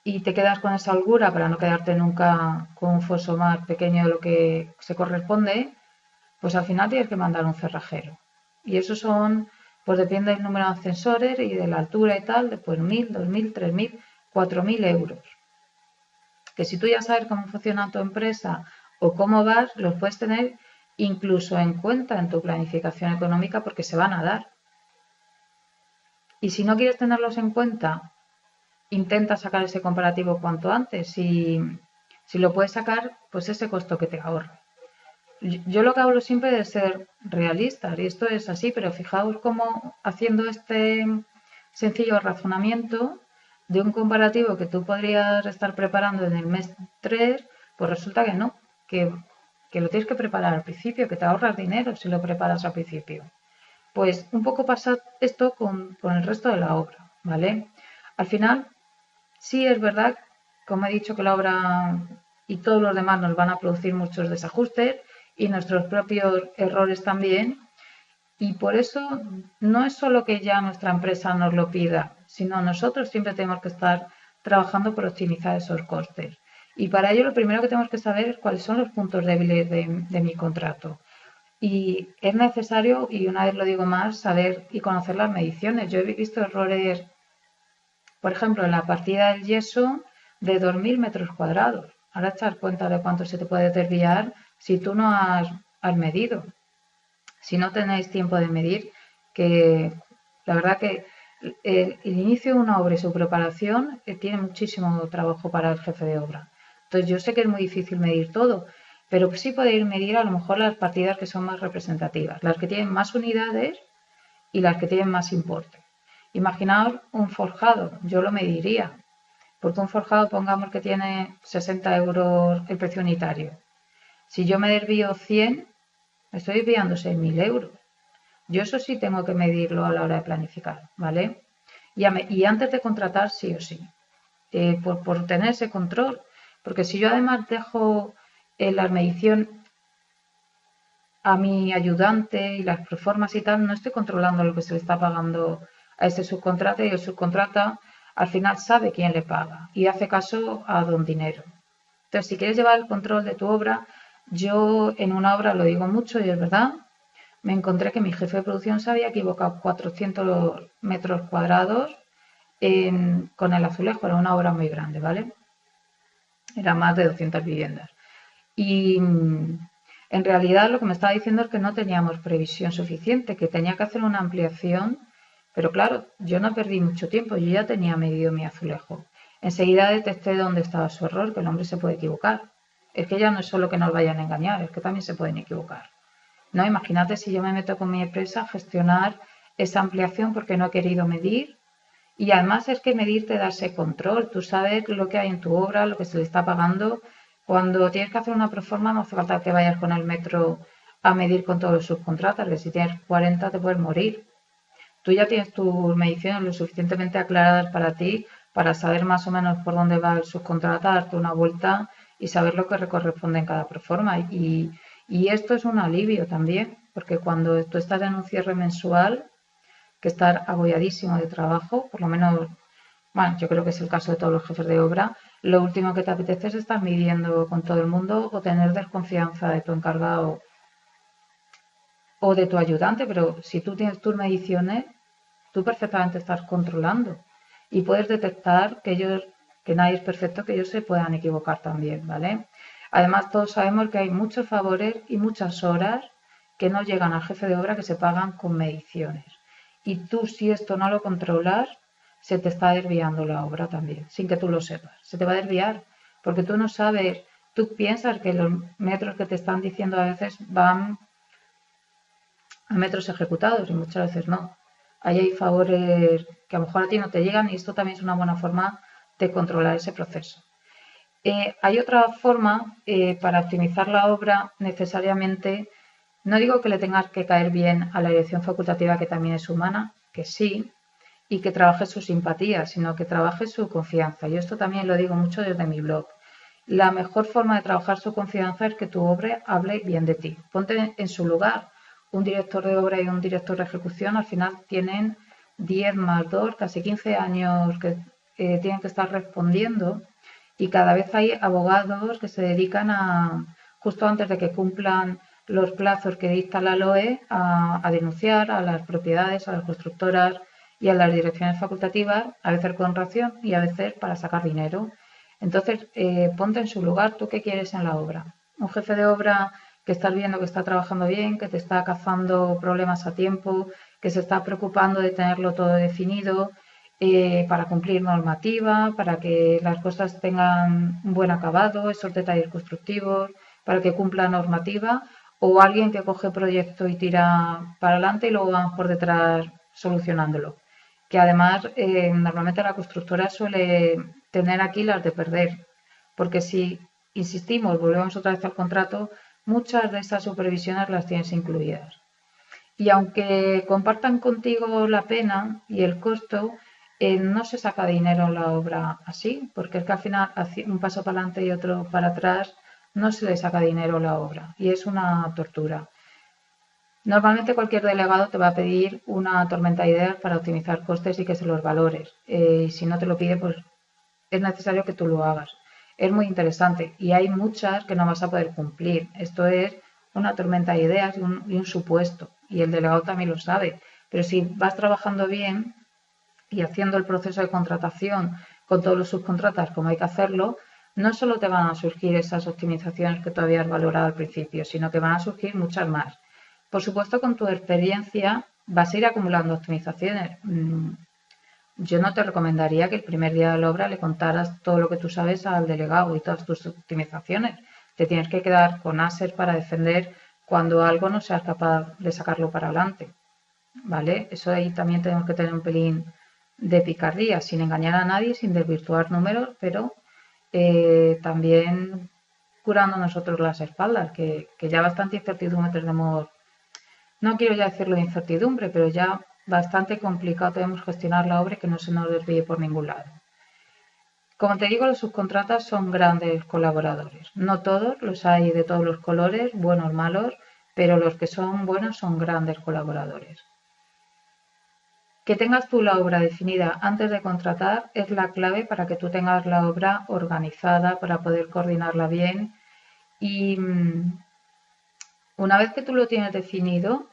y te quedas con esa holgura para no quedarte nunca con un foso más pequeño de lo que se corresponde, pues al final tienes que mandar un cerrajero. Y eso pues depende del número de ascensores y de la altura y tal, después 1.000, 2.000, 3.000, 4.000 euros. Que si tú ya sabes cómo funciona tu empresa o cómo vas, los puedes tener incluso en cuenta en tu planificación económica porque se van a dar. Y si no quieres tenerlos en cuenta, intenta sacar ese comparativo cuanto antes. Si lo puedes sacar, pues ese costo que te ahorra. Yo lo que hablo siempre es ser realista, y esto es así, pero fijaos cómo haciendo este sencillo razonamiento de un comparativo que tú podrías estar preparando en el mes 3, pues resulta que no, que lo tienes que preparar al principio, que te ahorras dinero si lo preparas al principio. Pues un poco pasa esto con el resto de la obra, ¿vale? Al final, sí es verdad, como he dicho, que la obra y todos los demás nos van a producir muchos desajustes y nuestros propios errores también. Y por eso no es solo que ya nuestra empresa nos lo pida, sino nosotros siempre tenemos que estar trabajando por optimizar esos costes. Y para ello lo primero que tenemos que saber es cuáles son los puntos débiles de mi contrato. Y es necesario, y una vez lo digo más, saber y conocer las mediciones. Yo he visto errores, por ejemplo, en la partida del yeso de 2.000 metros cuadrados. Ahora echar cuenta de cuánto se te puede desviar si tú no has medido. Si no tenéis tiempo de medir, que la verdad que el inicio de una obra y su preparación tiene muchísimo trabajo para el jefe de obra. Entonces yo sé que es muy difícil medir todo, pero sí podéis medir a lo mejor las partidas que son más representativas, las que tienen más unidades y las que tienen más importe. Imaginaos un forjado, yo lo mediría, porque un forjado pongamos que tiene 60 euros el precio unitario. Si yo me desvío 100, me estoy desviando 6.000 euros. Yo eso sí tengo que medirlo a la hora de planificar, ¿vale? Y antes de contratar, sí o sí, por tener ese control. Porque si yo además dejo la medición a mi ayudante y las proformas y tal, no estoy controlando lo que se le está pagando a ese subcontrata y el subcontrata al final sabe quién le paga y hace caso a don dinero. Entonces, si quieres llevar el control de tu obra, yo en una obra lo digo mucho y es verdad, me encontré que mi jefe de producción se había equivocado 400 metros cuadrados con el azulejo, era una obra muy grande, ¿vale? Era más de 200 viviendas. Y en realidad lo que me estaba diciendo es que no teníamos previsión suficiente, que tenía que hacer una ampliación, pero claro, yo no perdí mucho tiempo, yo ya tenía medido mi azulejo. Enseguida detecté dónde estaba su error, que el hombre se puede equivocar. Es que ya no es solo que nos vayan a engañar, es que también se pueden equivocar. No, imagínate si yo me meto con mi empresa a gestionar esa ampliación porque no he querido medir. Y además es que medir te da ese control. Tú sabes lo que hay en tu obra, lo que se le está pagando. Cuando tienes que hacer una proforma no hace falta que vayas con el metro a medir con todos los subcontratas, que si tienes 40 te puedes morir. Tú ya tienes tus mediciones lo suficientemente aclaradas para ti para saber más o menos por dónde va el subcontrata, darte una vuelta y saber lo que corresponde en cada proforma. Y esto es un alivio también, porque cuando tú estás en un cierre mensual, que estás agobiadísimo de trabajo, por lo menos, bueno, yo creo que es el caso de todos los jefes de obra, lo último que te apetece es estar midiendo con todo el mundo o tener desconfianza de tu encargado o de tu ayudante, pero si tú tienes tus mediciones, tú perfectamente estás controlando y puedes detectar que nadie es perfecto, que ellos se puedan equivocar también, ¿vale? Además, todos sabemos que hay muchos favores y muchas horas que no llegan al jefe de obra que se pagan con mediciones. Y tú, si esto no lo controlas, se te está desviando la obra también, sin que tú lo sepas. Se te va a desviar, porque tú no sabes, tú piensas que los metros que te están diciendo a veces van a metros ejecutados y muchas veces no. Ahí hay favores que a lo mejor a ti no te llegan y esto también es una buena forma de controlar ese proceso. Hay otra forma para optimizar la obra necesariamente, no digo que le tengas que caer bien a la dirección facultativa que también es humana, que sí, y que trabaje su simpatía, sino que trabaje su confianza. Yo esto también lo digo mucho desde mi blog. La mejor forma de trabajar su confianza es que tu obra hable bien de ti. Ponte en su lugar. Un director de obra y un director de ejecución al final tienen 10 más 2, casi 15 años que tienen que estar respondiendo y cada vez hay abogados que se dedican a, justo antes de que cumplan los plazos que dicta la LOE, a denunciar a las propiedades, a las constructoras y a las direcciones facultativas, a veces con ración y a veces para sacar dinero. Entonces, ponte en su lugar, ¿tú qué quieres en la obra? Un jefe de obra que estás viendo que está trabajando bien, que te está cazando problemas a tiempo, que se está preocupando de tenerlo todo definido para cumplir normativa, para que las cosas tengan un buen acabado, esos detalles constructivos, para que cumpla normativa, o alguien que coge proyecto y tira para adelante y luego vamos por detrás solucionándolo. Que además normalmente la constructora suele tener aquí las de perder, porque si insistimos, volvemos otra vez al contrato, muchas de esas supervisiones las tienes incluidas. Y aunque compartan contigo la pena y el costo, no se saca dinero en la obra así, porque es que al final un paso para adelante y otro para atrás no se le saca dinero a la obra y es una tortura. Normalmente cualquier delegado te va a pedir una tormenta de ideas para optimizar costes y que se los valores. Y si no te lo pide, pues es necesario que tú lo hagas. Es muy interesante y hay muchas que no vas a poder cumplir. Esto es una tormenta de ideas y un supuesto y el delegado también lo sabe. Pero si vas trabajando bien y haciendo el proceso de contratación con todos los subcontratas como hay que hacerlo, no solo te van a surgir esas optimizaciones que tú habías valorado al principio, sino que van a surgir muchas más. Por supuesto, con tu experiencia vas a ir acumulando optimizaciones. Yo no te recomendaría que el primer día de la obra le contaras todo lo que tú sabes al delegado y todas tus optimizaciones. Te tienes que quedar con ases para defender cuando algo no seas capaz de sacarlo para adelante. ¿Vale? Eso ahí también tenemos que tener un pelín de picardía, sin engañar a nadie, sin desvirtuar números, pero también curando nosotros las espaldas, que ya bastante incertidumbre tenemos. No quiero ya decirlo de incertidumbre, pero ya bastante complicado tenemos gestionar la obra y que no se nos desvíe por ningún lado. Como te digo, los subcontratas son grandes colaboradores. No todos, los hay de todos los colores, buenos, malos, pero los que son buenos son grandes colaboradores. Que tengas tú la obra definida antes de contratar es la clave para que tú tengas la obra organizada, para poder coordinarla bien. Y una vez que tú lo tienes definido,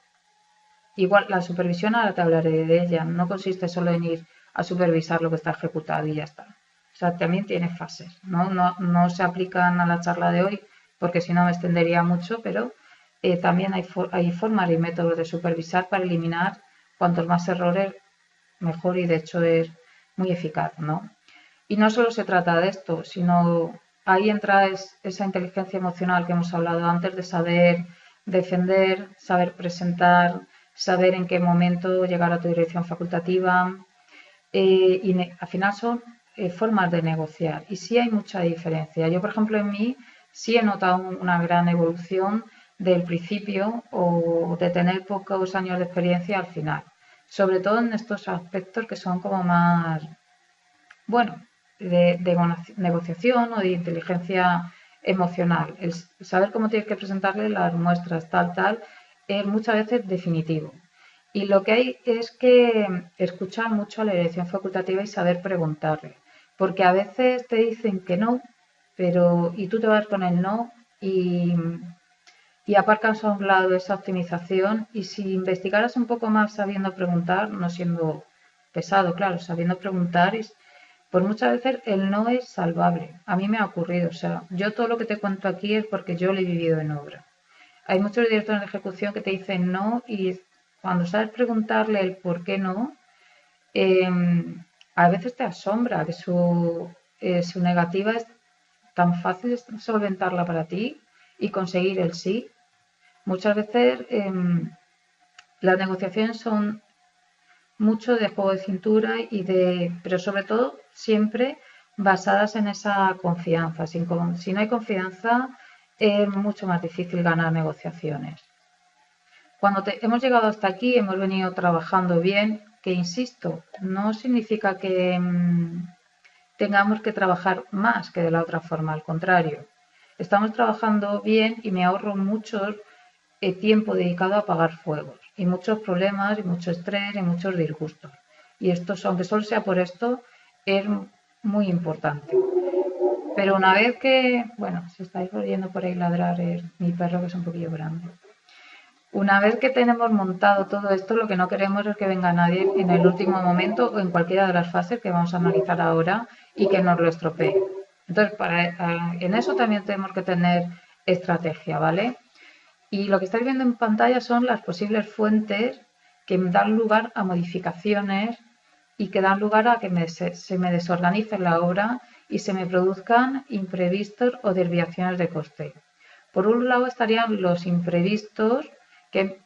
igual la supervisión, ahora te hablaré de ella, no consiste solo en ir a supervisar lo que está ejecutado y ya está. O sea, también tiene fases, no se aplican a la charla de hoy porque si no me extendería mucho, pero también hay formas y métodos de supervisar para eliminar cuantos más errores mejor y de hecho es muy eficaz, ¿no? Y no solo se trata de esto, sino ahí entra esa inteligencia emocional que hemos hablado antes de saber defender, saber presentar, saber en qué momento llegar a tu dirección facultativa y al final son formas de negociar y sí hay mucha diferencia. Yo, por ejemplo, en mí sí he notado una gran evolución del principio o de tener pocos años de experiencia al final, sobre todo en estos aspectos que son como más, bueno, de negociación o de inteligencia emocional. El saber cómo tienes que presentarle las muestras tal, es muchas veces definitivo. Y lo que hay es que escuchar mucho a la dirección facultativa y saber preguntarle. Porque a veces te dicen que no, y tú te vas con el no y aparcas a un lado esa optimización. Y si investigaras un poco más sabiendo preguntar, no siendo pesado, claro, sabiendo preguntar, por muchas veces el no es salvable. A mí me ha ocurrido, o sea, yo todo lo que te cuento aquí es porque yo lo he vivido en obra. Hay muchos directores de ejecución que te dicen no y cuando sabes preguntarle el por qué no, a veces te asombra que su negativa es tan fácil solventarla para ti y conseguir el sí. Muchas veces las negociaciones son mucho de juego de cintura pero sobre todo siempre basadas en esa confianza. Si no hay confianza, es mucho más difícil ganar negociaciones. Cuando hemos llegado hasta aquí, hemos venido trabajando bien, que insisto, no significa que tengamos que trabajar más que de la otra forma, al contrario. Estamos trabajando bien y me ahorro mucho tiempo dedicado a apagar fuegos y muchos problemas y mucho estrés y muchos disgustos. Y esto, aunque solo sea por esto, es muy importante. Pero una vez que, bueno, si estáis oyendo por ahí ladrar, es mi perro que es un poquillo grande. Una vez que tenemos montado todo esto, lo que no queremos es que venga nadie en el último momento o en cualquiera de las fases que vamos a analizar ahora y que nos lo estropee. Entonces, en eso también tenemos que tener estrategia, ¿vale? Y lo que estáis viendo en pantalla son las posibles fuentes que dan lugar a modificaciones y que dan lugar a que se me desorganice la obra y se me produzcan imprevistos o desviaciones de coste. Por un lado estarían los imprevistos, que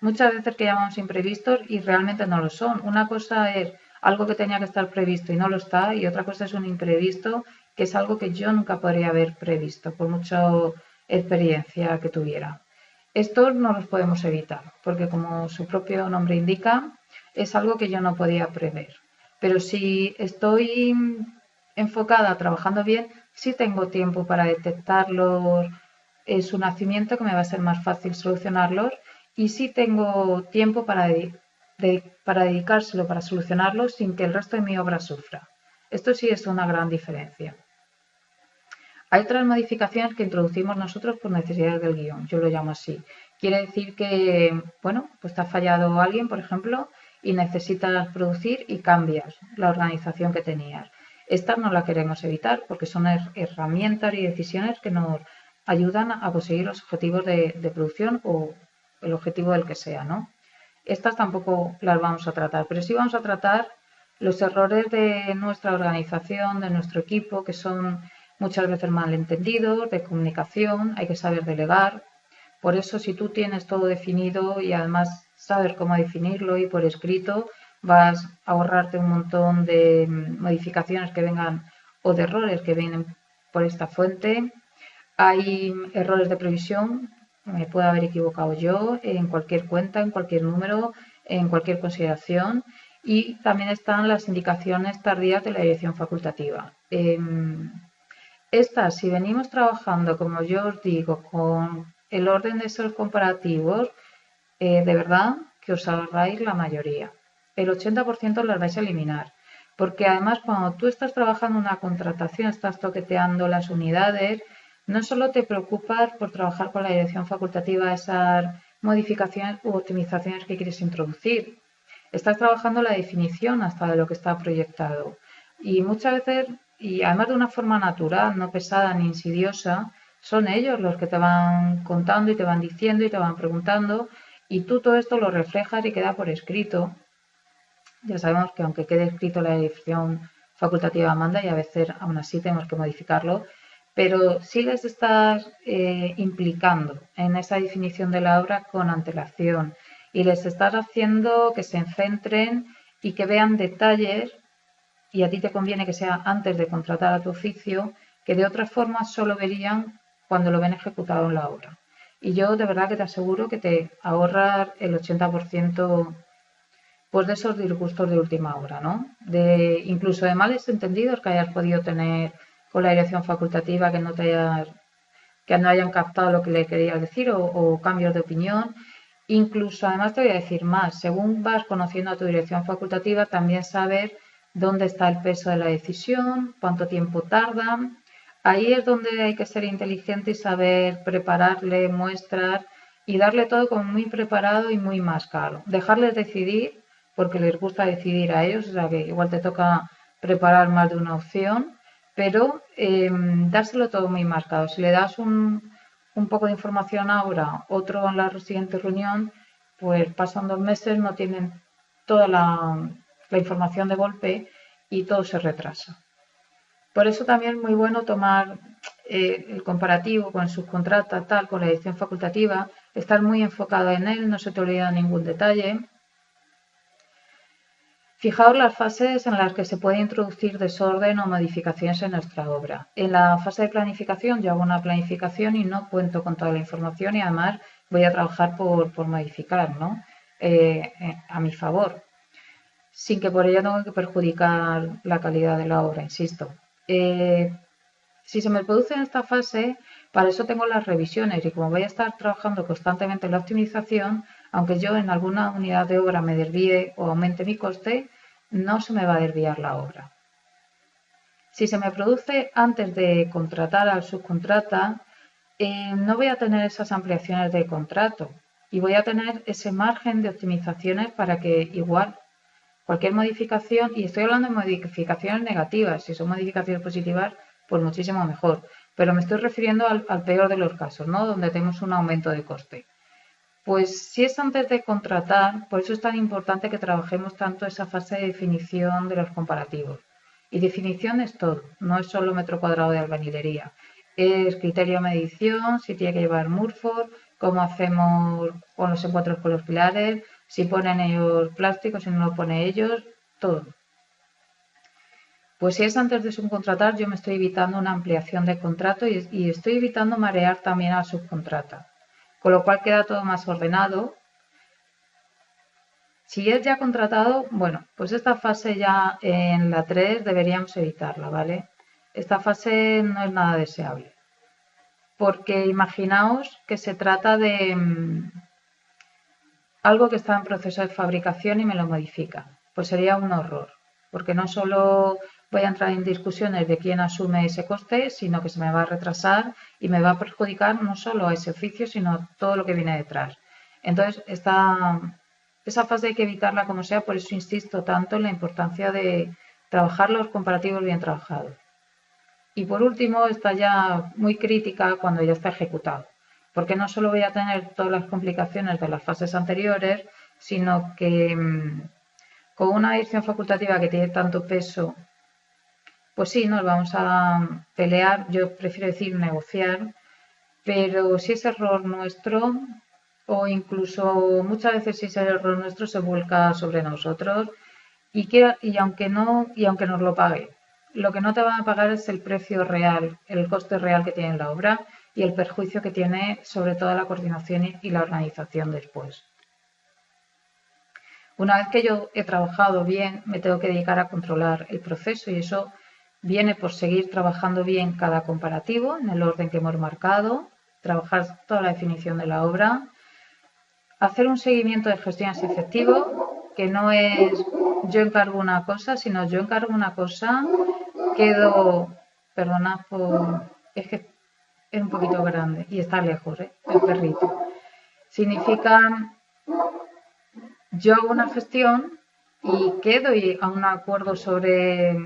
muchas veces que llamamos imprevistos y realmente no lo son. Una cosa es algo que tenía que estar previsto y no lo está, y otra cosa es un imprevisto, que es algo que yo nunca podría haber previsto, por mucha experiencia que tuviera. Estos no los podemos evitar, porque como su propio nombre indica, es algo que yo no podía prever. Pero si estoy enfocada, trabajando bien, sí tengo tiempo para detectarlos en su nacimiento, que me va a ser más fácil solucionarlos, y sí tengo tiempo para dedicárselo, para solucionarlo sin que el resto de mi obra sufra. Esto sí es una gran diferencia. Hay otras modificaciones que introducimos nosotros por necesidades del guión, yo lo llamo así. Quiere decir que, bueno, pues te ha fallado alguien, por ejemplo, y necesitas producir y cambias la organización que tenías. Estas no las queremos evitar porque son herramientas y decisiones que nos ayudan a conseguir los objetivos de producción o el objetivo del que sea, ¿no? Estas tampoco las vamos a tratar, pero sí vamos a tratar los errores de nuestra organización, de nuestro equipo, que son muchas veces malentendidos, de comunicación, hay que saber delegar. Por eso, si tú tienes todo definido y además sabes cómo definirlo y por escrito, vas a ahorrarte un montón de modificaciones que vengan o de errores que vienen por esta fuente. Hay errores de previsión, me puedo haber equivocado yo en cualquier cuenta, en cualquier número, en cualquier consideración. Y también están las indicaciones tardías de la dirección facultativa. Estas, si venimos trabajando, como yo os digo, con el orden de esos comparativos, de verdad que os ahorráis la mayoría. El 80% las vais a eliminar. Porque además cuando tú estás trabajando una contratación, estás toqueteando las unidades, no solo te preocupas por trabajar con la dirección facultativa esas modificaciones u optimizaciones que quieres introducir. Estás trabajando la definición hasta de lo que está proyectado. Y muchas veces, y además de una forma natural, no pesada ni insidiosa, son ellos los que te van contando y te van diciendo y te van preguntando, y tú todo esto lo reflejas y queda por escrito. Ya sabemos que aunque quede escrito la dirección facultativa manda y a veces aún así tenemos que modificarlo, pero sí les estás implicando en esa definición de la obra con antelación y les estás haciendo que se centren y que vean detalles, y a ti te conviene que sea antes de contratar a tu oficio, que de otra forma solo verían cuando lo ven ejecutado en la obra. Y yo de verdad que te aseguro que te ahorras el 80% pues de esos disgustos de última hora, ¿no? De incluso de males entendidos que hayas podido tener con la dirección facultativa, que no hayan captado lo que le querías decir o cambios de opinión. Incluso, además te voy a decir más, según vas conociendo a tu dirección facultativa, también saber dónde está el peso de la decisión, cuánto tiempo tardan. Ahí es donde hay que ser inteligente y saber prepararle muestras y darle todo como muy preparado y muy mascado. Dejarles decidir, porque les gusta decidir a ellos, o sea que igual te toca preparar más de una opción, pero dárselo todo muy marcado. Si le das un poco de información ahora, otro en la siguiente reunión, pues pasan 2 meses, no tienen toda la información de golpe y todo se retrasa. Por eso también es muy bueno tomar el comparativo con el subcontrata, tal, con la edición facultativa, estar muy enfocado en él, no se te olvida ningún detalle. Fijaos las fases en las que se puede introducir desorden o modificaciones en nuestra obra. En la fase de planificación yo hago una planificación y no cuento con toda la información y además voy a trabajar por modificar, ¿no? A mi favor, sin que por ello tenga que perjudicar la calidad de la obra, insisto. Si se me produce en esta fase, para eso tengo las revisiones y como voy a estar trabajando constantemente en la optimización, aunque yo en alguna unidad de obra me desvíe o aumente mi coste, no se me va a desviar la obra. Si se me produce antes de contratar al subcontrata, no voy a tener esas ampliaciones de contrato y voy a tener ese margen de optimizaciones para que igual cualquier modificación, y estoy hablando de modificaciones negativas, si son modificaciones positivas, pues muchísimo mejor, pero me estoy refiriendo al peor de los casos, ¿no? Donde tenemos un aumento de coste. Pues si es antes de contratar, por eso es tan importante que trabajemos tanto esa fase de definición de los comparativos. Y definición es todo, no es solo metro cuadrado de albañilería. Es criterio de medición, si tiene que llevar Murford, cómo hacemos con los encuentros con los pilares, si ponen ellos plástico, si no lo ponen ellos, todo. Pues si es antes de subcontratar, yo me estoy evitando una ampliación de contrato y estoy evitando marear también a la subcontrata. Con lo cual queda todo más ordenado. Si es ya contratado, bueno, pues esta fase ya en la 3 deberíamos evitarla, ¿vale? Esta fase no es nada deseable. Porque imaginaos que se trata de algo que está en proceso de fabricación y me lo modifica. Pues sería un horror. Porque no solo voy a entrar en discusiones de quién asume ese coste, sino que se me va a retrasar y me va a perjudicar no solo a ese oficio, sino todo lo que viene detrás. Entonces, esa fase hay que evitarla como sea, por eso insisto tanto en la importancia de trabajar los comparativos bien trabajados. Y por último, está ya muy crítica cuando ya está ejecutado, porque no solo voy a tener todas las complicaciones de las fases anteriores, sino que con una decisión facultativa que tiene tanto peso, pues sí, nos vamos a pelear, yo prefiero decir negociar, pero si es error nuestro, o incluso muchas veces si es error nuestro, se vuelca sobre nosotros y aunque nos lo pague. Lo que no te van a pagar es el precio real, el coste real que tiene la obra y el perjuicio que tiene sobre todo la coordinación y la organización después. Una vez que yo he trabajado bien, me tengo que dedicar a controlar el proceso y eso viene por seguir trabajando bien cada comparativo en el orden que hemos marcado, trabajar toda la definición de la obra, hacer un seguimiento de gestiones efectivo, que no es yo encargo una cosa, sino yo encargo una cosa, perdonad es que es un poquito grande y está lejos, el perrito. Significa yo hago una gestión y quedo a un acuerdo sobre...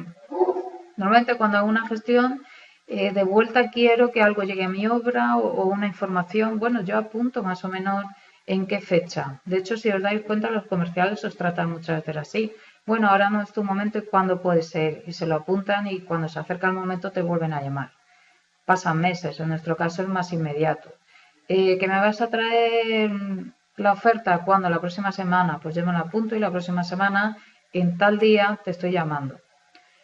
Normalmente cuando hago una gestión, de vuelta quiero que algo llegue a mi obra o una información. Bueno, yo apunto más o menos en qué fecha. De hecho, si os dais cuenta, los comerciales os tratan muchas veces así. Bueno, ahora no es tu momento y cuándo puede ser. Y se lo apuntan y cuando se acerca el momento te vuelven a llamar. Pasan meses, en nuestro caso es más inmediato. ¿Que me vas a traer la oferta cuando? La próxima semana. Pues yo me la apunto y la próxima semana, en tal día, te estoy llamando.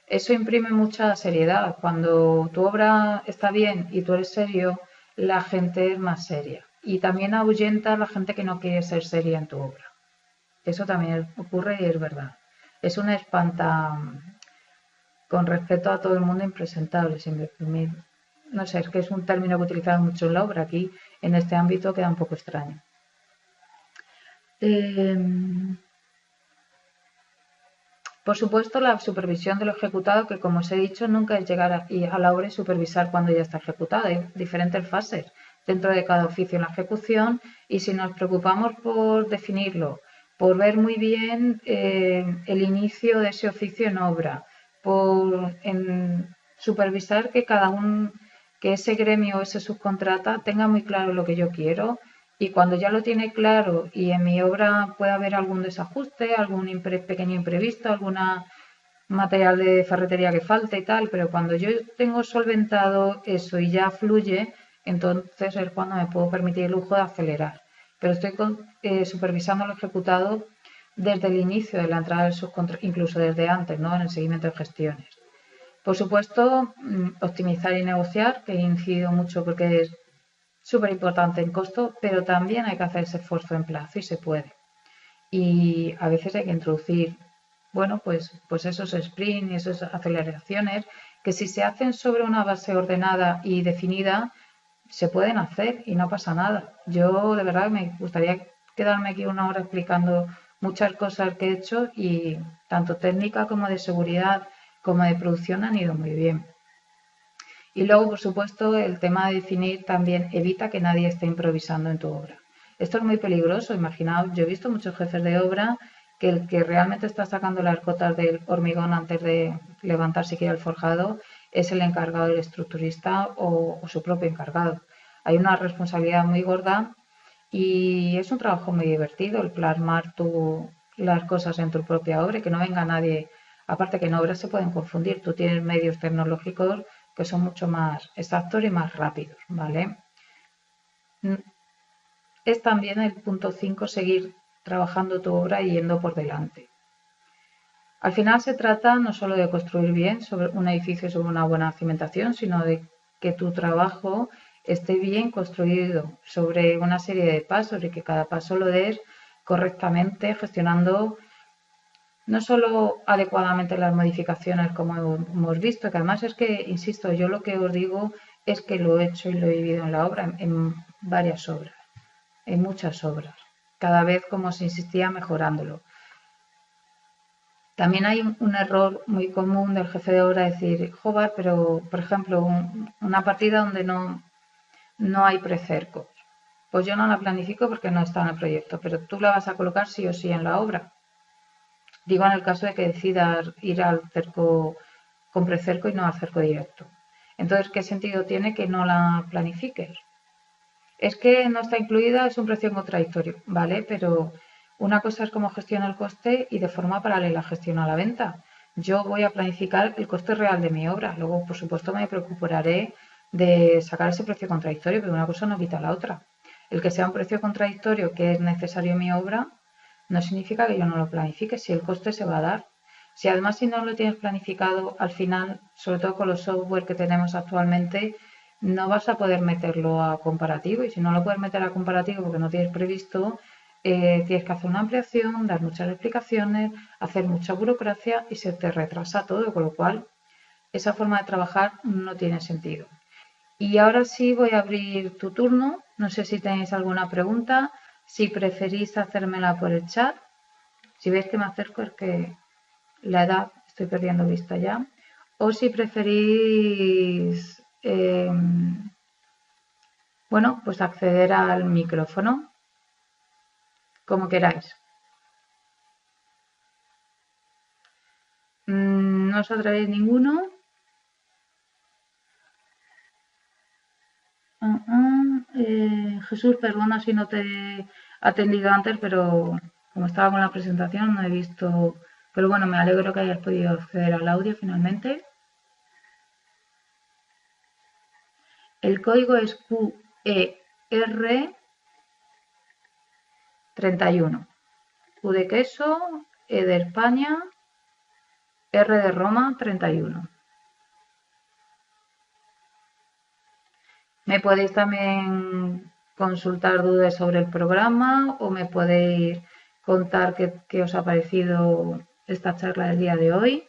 Eso imprime mucha seriedad. Cuando tu obra está bien y tú eres serio, la gente es más seria. Y también ahuyenta a la gente que no quiere ser seria en tu obra. Eso también ocurre y es verdad. Es una espanta, con respeto a todo el mundo, impresentable, sin deprimir. No sé, es que es un término que utilizamos mucho en la obra. Aquí, en este ámbito, queda un poco extraño. Por supuesto, la supervisión de lo ejecutado, que como os he dicho, nunca es llegar a la obra y supervisar cuando ya está ejecutada. Hay diferentes fases dentro de cada oficio en la ejecución y si nos preocupamos por definirlo, por ver muy bien el inicio de ese oficio en obra, por supervisar que ese gremio o ese subcontrata tenga muy claro lo que yo quiero. Y cuando ya lo tiene claro y en mi obra puede haber algún desajuste, algún pequeño imprevisto, algún material de ferretería que falte y tal, pero cuando yo tengo solventado eso y ya fluye, entonces es cuando me puedo permitir el lujo de acelerar. Pero estoy supervisando lo ejecutado desde el inicio de la entrada del subcontrato, incluso desde antes, ¿no? En el seguimiento de gestiones. Por supuesto, optimizar y negociar, que he incidido mucho porque es súper importante en costo, pero también hay que hacer ese esfuerzo en plazo y se puede. Y a veces hay que introducir, bueno, pues esos sprints y esas aceleraciones que si se hacen sobre una base ordenada y definida, se pueden hacer y no pasa nada. Yo de verdad me gustaría quedarme aquí una hora explicando muchas cosas que he hecho y tanto técnica como de seguridad como de producción han ido muy bien. Y luego, por supuesto, el tema de definir también evita que nadie esté improvisando en tu obra. Esto es muy peligroso. Imaginaos, yo he visto muchos jefes de obra que el que realmente está sacando las cotas del hormigón antes de levantar siquiera el forjado es el encargado del estructurista o su propio encargado. Hay una responsabilidad muy gorda Y es un trabajo muy divertido el plasmar las cosas en tu propia obra y que no venga nadie. Aparte que en obras se pueden confundir. Tú tienes medios tecnológicos que son mucho más exactos y más rápidos, ¿vale? Es también el punto 5 seguir trabajando tu obra y yendo por delante. Al final se trata no solo de construir bien sobre un edificio sobre una buena cimentación, sino de que tu trabajo esté bien construido sobre una serie de pasos y que cada paso lo des correctamente, gestionando no solo adecuadamente las modificaciones como hemos visto, que además es que, insisto, yo lo que os digo es que lo he hecho y lo he vivido en la obra, en varias obras, en muchas obras, cada vez como se insistía mejorándolo. También hay un error muy común del jefe de obra decir, joder, pero por ejemplo, una partida donde no hay precercos. Pues yo no la planifico porque no está en el proyecto, pero tú la vas a colocar sí o sí en la obra. Digo en el caso de que decidas ir al cerco con precerco y no al cerco directo. Entonces, ¿qué sentido tiene que no la planifiques? Es que no está incluida, es un precio contradictorio, ¿vale? Pero una cosa es cómo gestiona el coste y de forma paralela gestiona la venta. Yo voy a planificar el coste real de mi obra. Luego, por supuesto, me preocuparé de sacar ese precio contradictorio, pero una cosa no quita la otra. El que sea un precio contradictorio que es necesario en mi obra no significa que yo no lo planifique, si el coste se va a dar. Si además si no lo tienes planificado, al final, sobre todo con los software que tenemos actualmente, no vas a poder meterlo a comparativo y si no lo puedes meter a comparativo porque no tienes previsto, tienes que hacer una ampliación, dar muchas explicaciones, hacer mucha burocracia y se te retrasa todo, con lo cual esa forma de trabajar no tiene sentido. Y ahora sí voy a abrir tu turno. No sé si tenéis alguna pregunta. Si preferís hacérmela por el chat. Si veis que me acerco es que la edad estoy perdiendo vista ya. O si preferís, bueno, pues acceder al micrófono, como queráis. ¿No os atrevéis ninguno? Jesús, perdona si no te he atendido antes, pero como estaba con la presentación no he visto. Pero bueno, me alegro que hayas podido acceder al audio finalmente. El código es QER31. Q de queso, E de España, R de Roma, 31. Me podéis también consultar dudas sobre el programa o me podéis contar qué os ha parecido esta charla del día de hoy.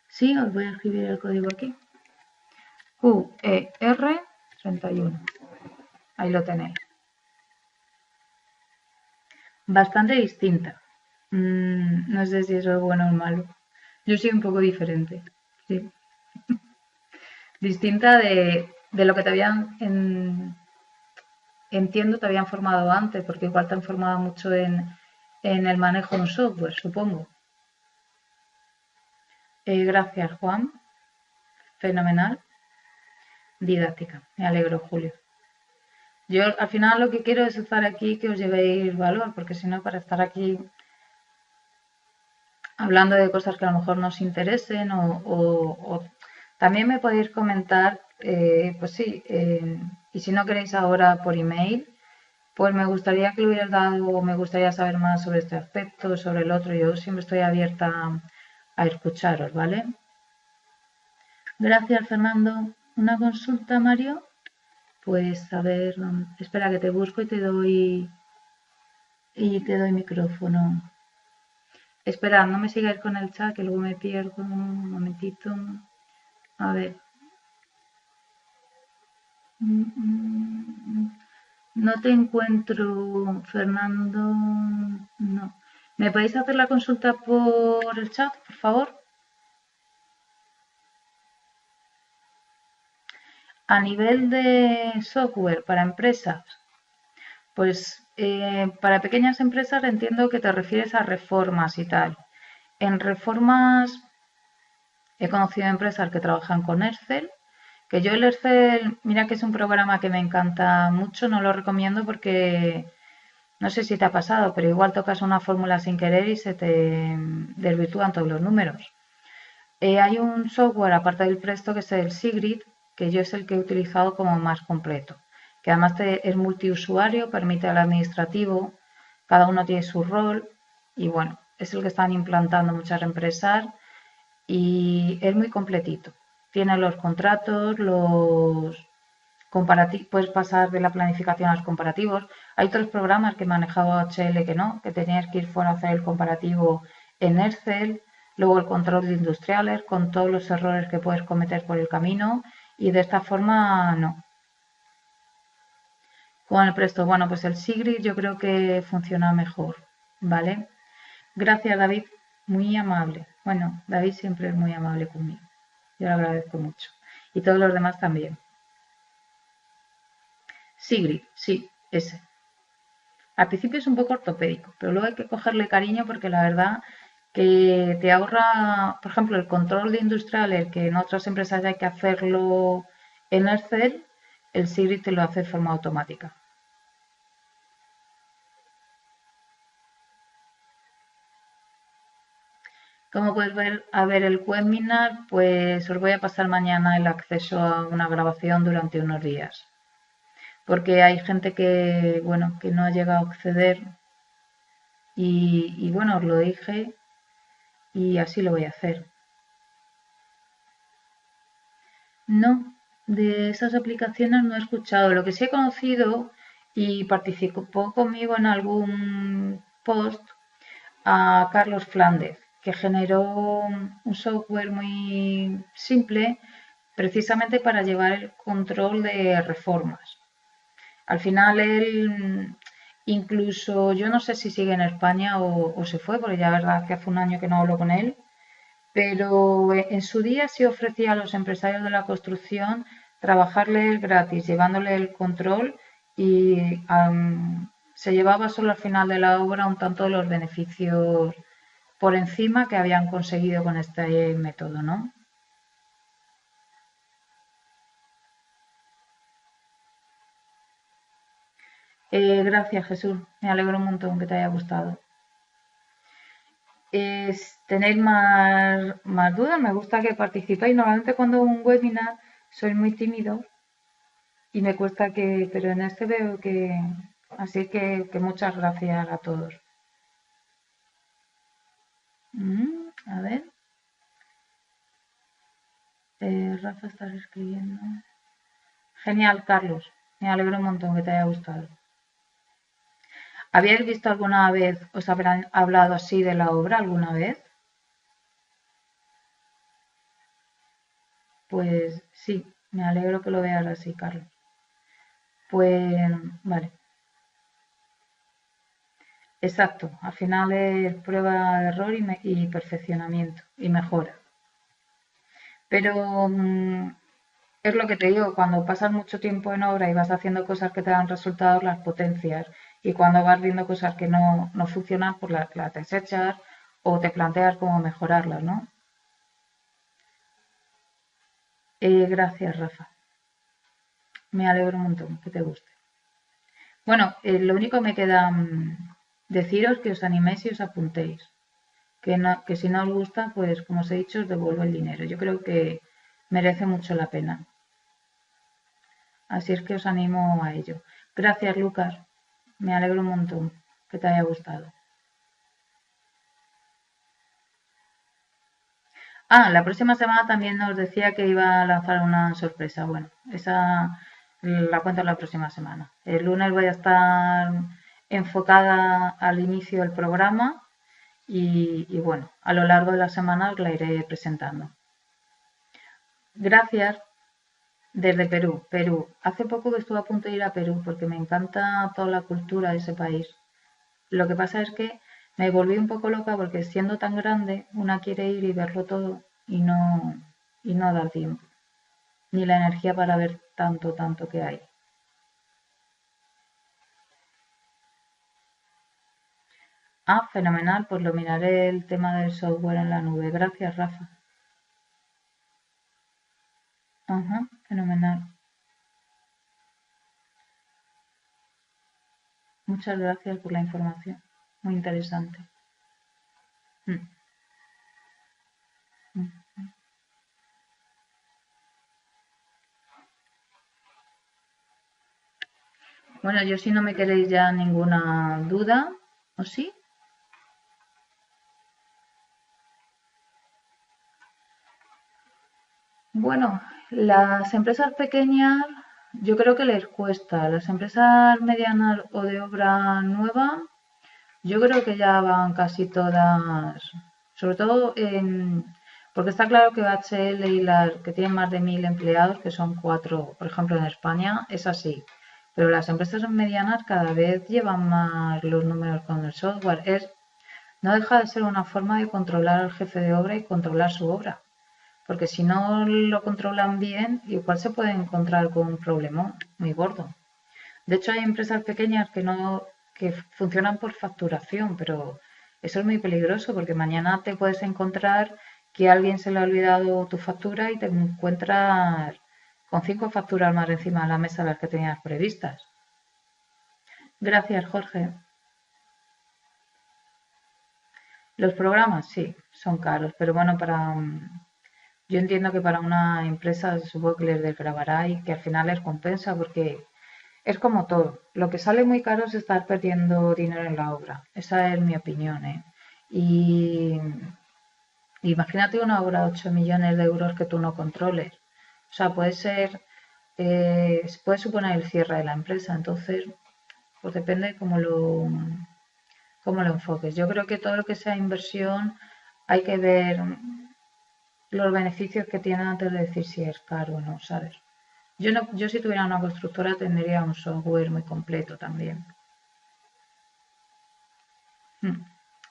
Sí, os voy a escribir el código aquí. QER31. Ahí lo tenéis. Bastante distinta. No sé si eso es bueno o malo. Yo soy un poco diferente. Sí. Distinta de lo que te habían, entiendo, te habían formado antes, porque igual te han formado mucho en el manejo de un software, supongo. Gracias, Juan. Fenomenal. Didáctica. Me alegro, Julio. Yo al final lo que quiero es estar aquí, que os llevéis valor, porque si no, para estar aquí hablando de cosas que a lo mejor nos interesen o también me podéis comentar, pues sí, y si no queréis ahora por email, pues me gustaría que lo hubieras dado o me gustaría saber más sobre este aspecto, sobre el otro. Yo siempre estoy abierta a escucharos, ¿vale? Gracias, Fernando. ¿Una consulta, Mario? Pues a ver, espera que te busco y te doy micrófono. Esperad, no me sigáis con el chat, que luego me pierdo. Un momentito. A ver. No te encuentro, Fernando. No. ¿Me podéis hacer la consulta por el chat, por favor? A nivel de software para empresas, pues para pequeñas empresas entiendo que te refieres a reformas y tal. En reformas he conocido empresas que trabajan con Excel Que yo el Excel, mira que es un programa que me encanta mucho, no lo recomiendo porque no sé si te ha pasado, pero igual tocas una fórmula sin querer y se te desvirtúan todos los números. Hay un software aparte del Presto que es el Sigrid, que yo es el que he utilizado como más completo, que además es multiusuario, permite al administrativo, cada uno tiene su rol y bueno, es el que están implantando muchas empresas y es muy completito. Tiene los contratos, los comparativos, puedes pasar de la planificación a los comparativos. Hay otros programas que manejaba HL que no, que tenías que ir fuera a hacer el comparativo en Excel, luego el control de industriales con todos los errores que puedes cometer por el camino y de esta forma no. Con el Presto, bueno, pues el Sigrid yo creo que funciona mejor, ¿vale? Gracias, David, muy amable. Bueno, David siempre es muy amable conmigo. Yo lo agradezco mucho. Y todos los demás también. Sigrid, sí, ese. Al principio es un poco ortopédico, pero luego hay que cogerle cariño porque la verdad que te ahorra, por ejemplo, el control de industrial, el que en otras empresas hay que hacerlo en Excel, el Sigrid te lo hace de forma automática. Como puedes ver, a ver el webinar, pues os voy a pasar mañana el acceso a una grabación durante unos días. Porque hay gente que, bueno, que no ha llegado a acceder y bueno, os lo dije y así lo voy a hacer. No, de esas aplicaciones no he escuchado. Lo que sí he conocido y participó conmigo en algún post a Carlos Flandes, que generó un software muy simple precisamente para llevar el control de reformas. Al final él, incluso yo no sé si sigue en España o se fue, porque ya la verdad que hace un año que no hablo con él, pero en su día sí ofrecía a los empresarios de la construcción trabajarle el gratis, llevándole el control y se llevaba solo al final de la obra un tanto de los beneficios por encima que habían conseguido con este método, ¿no? Gracias, Jesús. Me alegro un montón que te haya gustado. ¿Tenéis más dudas? Me gusta que participéis. Normalmente cuando un webinar soy muy tímido y me cuesta que, pero en este veo que, así que muchas gracias a todos. A ver, Rafa está escribiendo. Genial, Carlos. Me alegro un montón que te haya gustado. ¿Habíais visto alguna vez, os habrán hablado así de la obra alguna vez? Pues sí, me alegro que lo veas así, Carlos. Pues vale, exacto. Al final es prueba de error y perfeccionamiento y mejora. Pero es lo que te digo, cuando pasas mucho tiempo en obra y vas haciendo cosas que te dan resultados, las potencias. Y cuando vas viendo cosas que no funcionan, pues las desechas o te planteas cómo mejorarlas, ¿no? Gracias, Rafa. Me alegro un montón que te guste. Bueno, lo único que me queda deciros que os animéis y os apuntéis. Que si no os gusta, pues como os he dicho, os devuelvo el dinero. Yo creo que merece mucho la pena. Así es que os animo a ello. Gracias, Lucas. Me alegro un montón que te haya gustado. Ah, la próxima semana también os decía que iba a lanzar una sorpresa. Bueno, esa la cuento la próxima semana. El lunes voy a estar enfocada al inicio del programa y bueno, a lo largo de la semana os la iré presentando. Gracias. Desde Perú, Perú. Hace poco que estuve a punto de ir a Perú porque me encanta toda la cultura de ese país. Lo que pasa es que me volví un poco loca porque siendo tan grande, una quiere ir y verlo todo y no da tiempo, ni la energía para ver tanto, tanto que hay. Ah, fenomenal, pues lo miraré el tema del software en la nube. Gracias, Rafa. Ajá, fenomenal. Muchas gracias por la información. Muy interesante. Mm, mm. Bueno, yo si no me queréis ya ninguna duda, ¿o sí? Bueno, las empresas pequeñas yo creo que les cuesta. Las empresas medianas o de obra nueva, yo creo que ya van casi todas, sobre todo porque está claro que HL y las que tienen más de 1000 empleados, que son cuatro, por ejemplo, en España, es así. Pero las empresas medianas cada vez llevan más los números con el software. No deja de ser una forma de controlar al jefe de obra y controlar su obra. Porque si no lo controlan bien, igual se pueden encontrar con un problema muy gordo. De hecho, hay empresas pequeñas que funcionan por facturación, pero eso es muy peligroso porque mañana te puedes encontrar que a alguien se le ha olvidado tu factura y te encuentras con 5 facturas más encima de la mesa de las que tenías previstas. Gracias, Jorge. Los programas, sí, son caros, pero bueno, yo entiendo que para una empresa supongo que les desgravará y que al final les compensa porque es como todo. Lo que sale muy caro es estar perdiendo dinero en la obra. Esa es mi opinión, ¿eh? Y imagínate una obra de 8 millones de euros que tú no controles. O sea, puede suponer el cierre de la empresa. Entonces, pues depende cómo lo enfoques. Yo creo que todo lo que sea inversión hay que ver los beneficios que tiene antes de decir si es caro o no, ¿sabes? Yo no, yo si tuviera una constructora tendría un software muy completo también. Mm.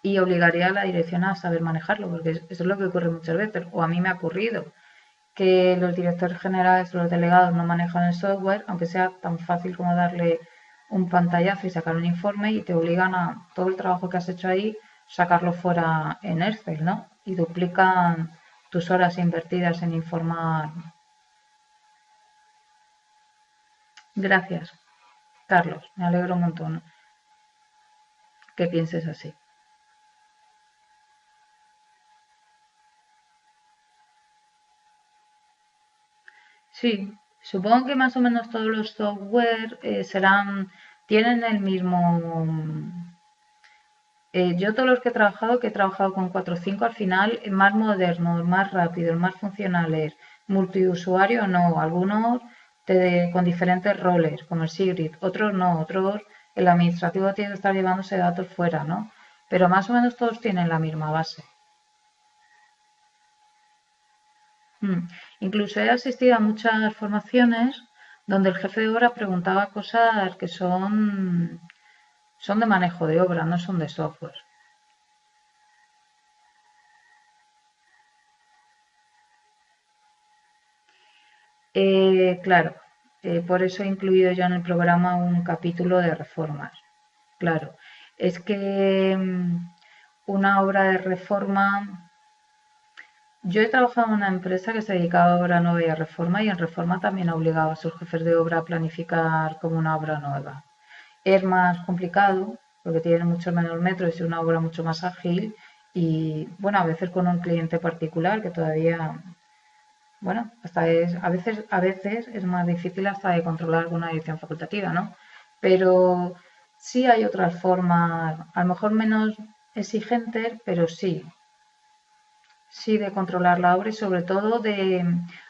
Y obligaría a la dirección a saber manejarlo, porque eso es lo que ocurre muchas veces, o a mí me ha ocurrido, que los directores generales o los delegados no manejan el software, aunque sea tan fácil como darle un pantallazo y sacar un informe y te obligan a todo el trabajo que has hecho ahí, sacarlo fuera en Excel, ¿no? Y duplican tus horas invertidas en informar. Gracias, Carlos, me alegro un montón que pienses así. Sí, supongo que más o menos todos los software tienen el mismo. Yo todos los que he trabajado con 4 o 5 al final, más modernos, más rápidos, más funcionales, multiusuario no, algunos con diferentes roles, como el Sigrid, otros no, otros el administrativo tiene que estar llevándose datos fuera, ¿no? Pero más o menos todos tienen la misma base. Mm. Incluso he asistido a muchas formaciones donde el jefe de obra preguntaba cosas que son de manejo de obra, no son de software. Claro, por eso he incluido yo en el programa un capítulo de reformas. Claro, es que una obra de reforma. Yo he trabajado en una empresa que se dedicaba a obra nueva y a reforma, y en reforma también obligaba a sus jefes de obra a planificar como una obra nueva. Es más complicado porque tiene muchos menos metros, y es una obra mucho más ágil y, bueno, a veces con un cliente particular que todavía, bueno, a veces es más difícil hasta de controlar alguna dirección facultativa, ¿no? Pero sí hay otras formas, a lo mejor menos exigentes, pero sí de controlar la obra y sobre todo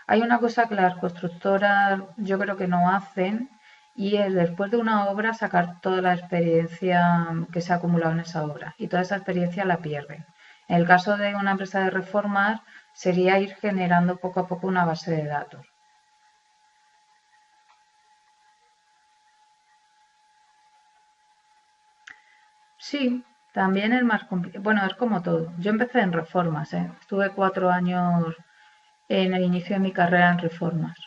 hay una cosa que las constructoras yo creo que no hacen, y es después de una obra sacar toda la experiencia que se ha acumulado en esa obra, y toda esa experiencia la pierden. En el caso de una empresa de reformas sería ir generando poco a poco una base de datos. Sí, también es más complicado. Bueno, es como todo. Yo empecé en reformas, ¿eh? Estuve 4 años en el inicio de mi carrera en reformas.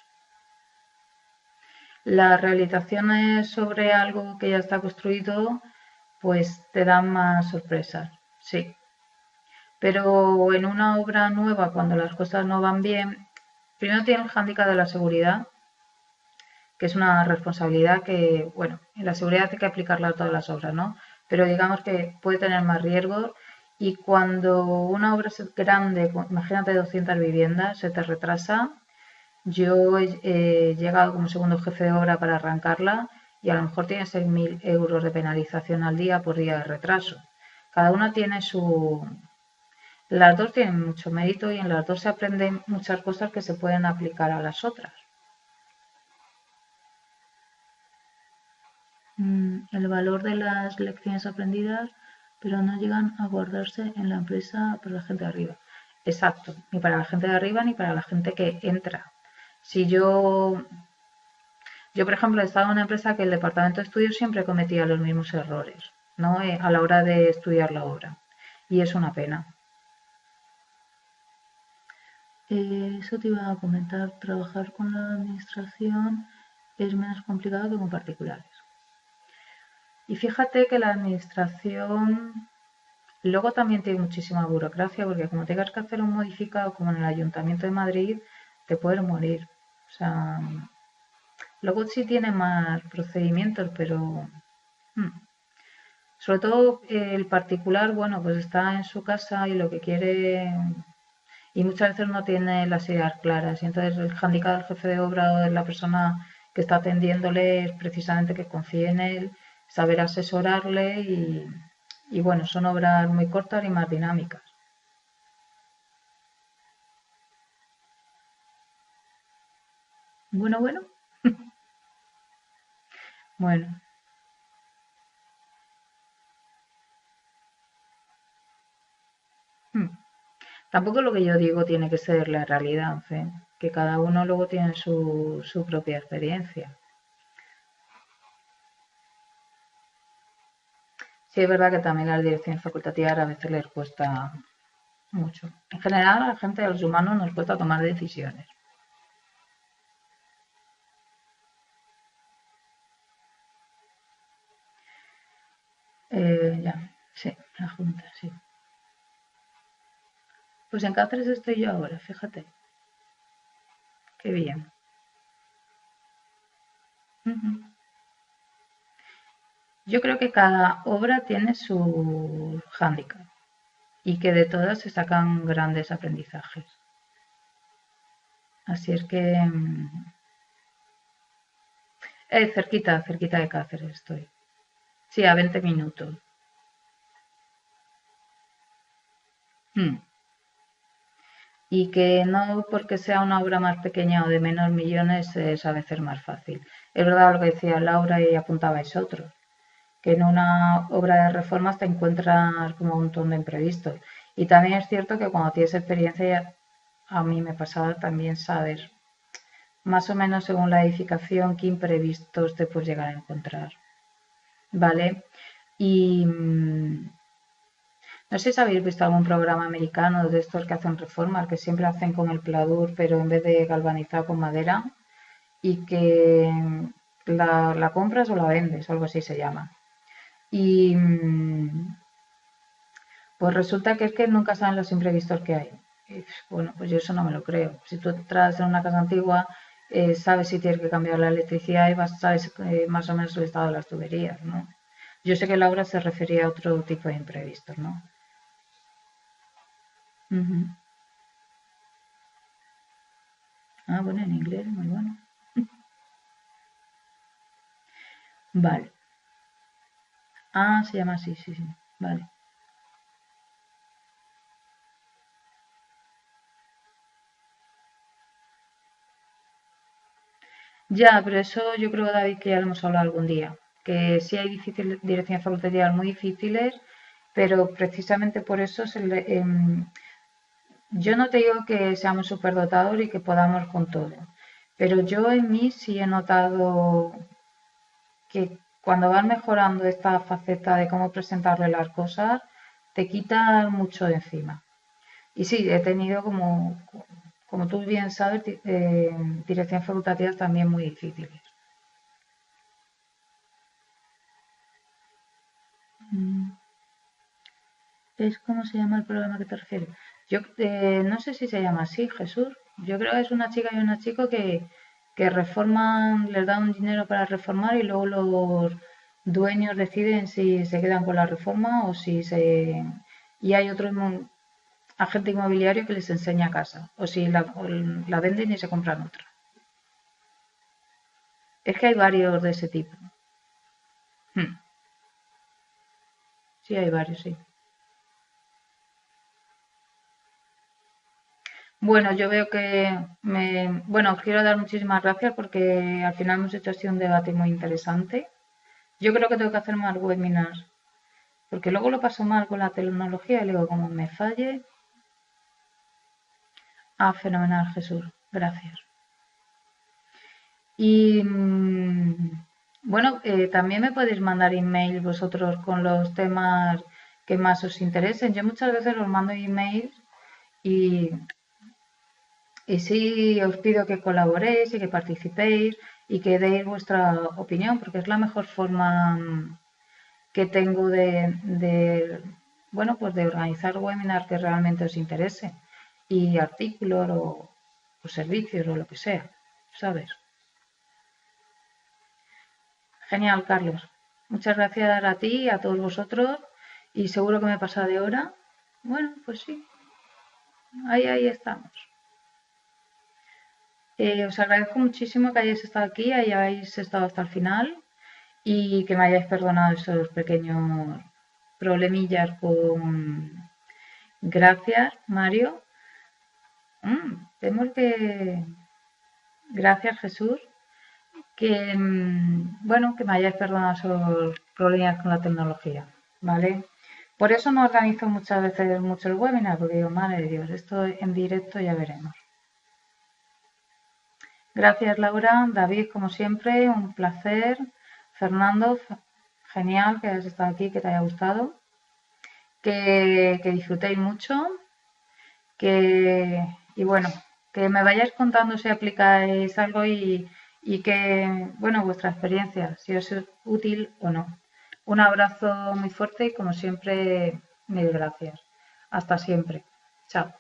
Las realizaciones sobre algo que ya está construido, pues te dan más sorpresas, sí. Pero en una obra nueva, cuando las cosas no van bien, Primero tiene el hándicap de la seguridad, que es una responsabilidad que, bueno, en la seguridad hay que aplicarla a todas las obras, ¿no? Pero digamos que puede tener más riesgo y cuando una obra es grande, imagínate 200 viviendas, se te retrasa. Yo he llegado como segundo jefe de obra para arrancarla y a lo mejor tiene 6.000 euros de penalización al día por día de retraso. Cada una tiene su... Las dos tienen mucho mérito y en las dos se aprenden muchas cosas que se pueden aplicar a las otras. El valor de las lecciones aprendidas, pero no llegan a guardarse en la empresa por la gente de arriba. Exacto, ni para la gente de arriba ni para la gente que entra. Si yo por ejemplo, he estado en una empresa que el departamento de estudios siempre cometía los mismos errores, ¿no? A la hora de estudiar la obra. Y es una pena. Eso te iba a comentar, trabajar con la administración es menos complicado que con particulares. Y fíjate que la administración luego también tiene muchísima burocracia, porque como tengas que hacer un modificado como en el Ayuntamiento de Madrid, te puedes morir. O sea, luego sí tiene más procedimientos, pero sobre todo el particular, bueno, pues está en su casa y lo que quiere, y muchas veces no tiene las ideas claras. Y entonces el hándicap del jefe de obra o de la persona que está atendiéndole es precisamente que confíe en él, saber asesorarle y bueno, son obras muy cortas y más dinámicas. Bueno, bueno, bueno. Hmm. Tampoco lo que yo digo tiene que ser la realidad, ¿eh? Que cada uno luego tiene su propia experiencia. Sí, es verdad que también las direcciones facultativas a veces les cuesta mucho. En general, a la gente, a los humanos, nos cuesta tomar decisiones. Ya, sí, la Junta, sí. Pues en Cáceres estoy yo ahora, fíjate. Qué bien. Ujú. Yo creo que cada obra tiene su hándicap y que de todas se sacan grandes aprendizajes. Así es que cerquita, cerquita de Cáceres estoy. Sí, a 20 minutos. Mm. Y que no porque sea una obra más pequeña o de menos millones es a veces más fácil. Es verdad lo que decía Laura y apuntabais otros, que en una obra de reformas te encuentras como un montón de imprevistos. Y también es cierto que cuando tienes experiencia, a mí me pasaba también saber más o menos según la edificación qué imprevistos te puedes llegar a encontrar. ¿Vale? Y no sé si habéis visto algún programa americano de estos que hacen reformas, que siempre hacen con el pladur, pero en vez de galvanizado con madera, y que la compras o la vendes, algo así se llama. Y pues resulta que es que nunca saben los imprevistos que hay. Y, bueno, pues yo eso no me lo creo. Si tú entras en una casa antigua, sabes si tienes que cambiar la electricidad y sabes más o menos el estado de las tuberías, ¿no? Yo sé que Laura se refería a otro tipo de imprevistos, ¿no? Ujú. Ah, bueno, en inglés, muy bueno. Vale. Ah, se llama así, sí, sí. Vale. Ya, pero eso yo creo, David, que ya lo hemos hablado algún día. Que sí hay direcciones facultativas muy difíciles, pero precisamente por eso yo no te digo que seamos superdotados y que podamos con todo, pero yo en mí sí he notado que cuando vas mejorando esta faceta de cómo presentarle las cosas, te quita mucho de encima. Y sí, he tenido como tú bien sabes, direcciones facultativas también muy difíciles. Mm, ¿Es cómo se llama el programa que te refieres? Yo no sé si se llama así, Jesús. Yo creo que es una chica y un chico que reforman, les dan un dinero para reformar y luego los dueños deciden si se quedan con la reforma o si se... Y hay otro agente inmobiliario que les enseña casa o si la venden y se compran otra. Es que hay varios de ese tipo. Sí, hay varios, sí. Bueno, yo veo que bueno, os quiero dar muchísimas gracias porque al final hemos hecho así un debate muy interesante. Yo creo que tengo que hacer más webinars porque luego lo paso mal con la tecnología y luego como me falle. Ah, fenomenal, Jesús. Gracias. Y bueno, también me podéis mandar email vosotros con los temas que más os interesen. Yo muchas veces os mando emails y sí os pido que colaboréis y que participéis y que deis vuestra opinión, porque es la mejor forma que tengo bueno, pues de organizar webinars que realmente os interese y artículos o servicios o lo que sea, ¿sabes? Genial, Carlos. Muchas gracias a ti y a todos vosotros y seguro que me he pasado de hora. Bueno, pues sí, ahí estamos. Os agradezco muchísimo que hayáis estado aquí, hayáis estado hasta el final y que me hayáis perdonado esos pequeños problemillas con... Gracias, Mario. Tenemos que... Gracias, Jesús. Que, bueno, que me hayáis perdonado esos problemas con la tecnología, ¿vale? Por eso no organizo muchas veces mucho el webinar, porque digo, madre de Dios, esto en directo ya veremos. Gracias, Laura. David, como siempre, un placer. Fernando, genial que hayas estado aquí, que te haya gustado. Que disfrutéis mucho. Y bueno, que me vayáis contando si aplicáis algo y que, bueno, vuestra experiencia, si os es útil o no. Un abrazo muy fuerte y como siempre, mil gracias. Hasta siempre. Chao.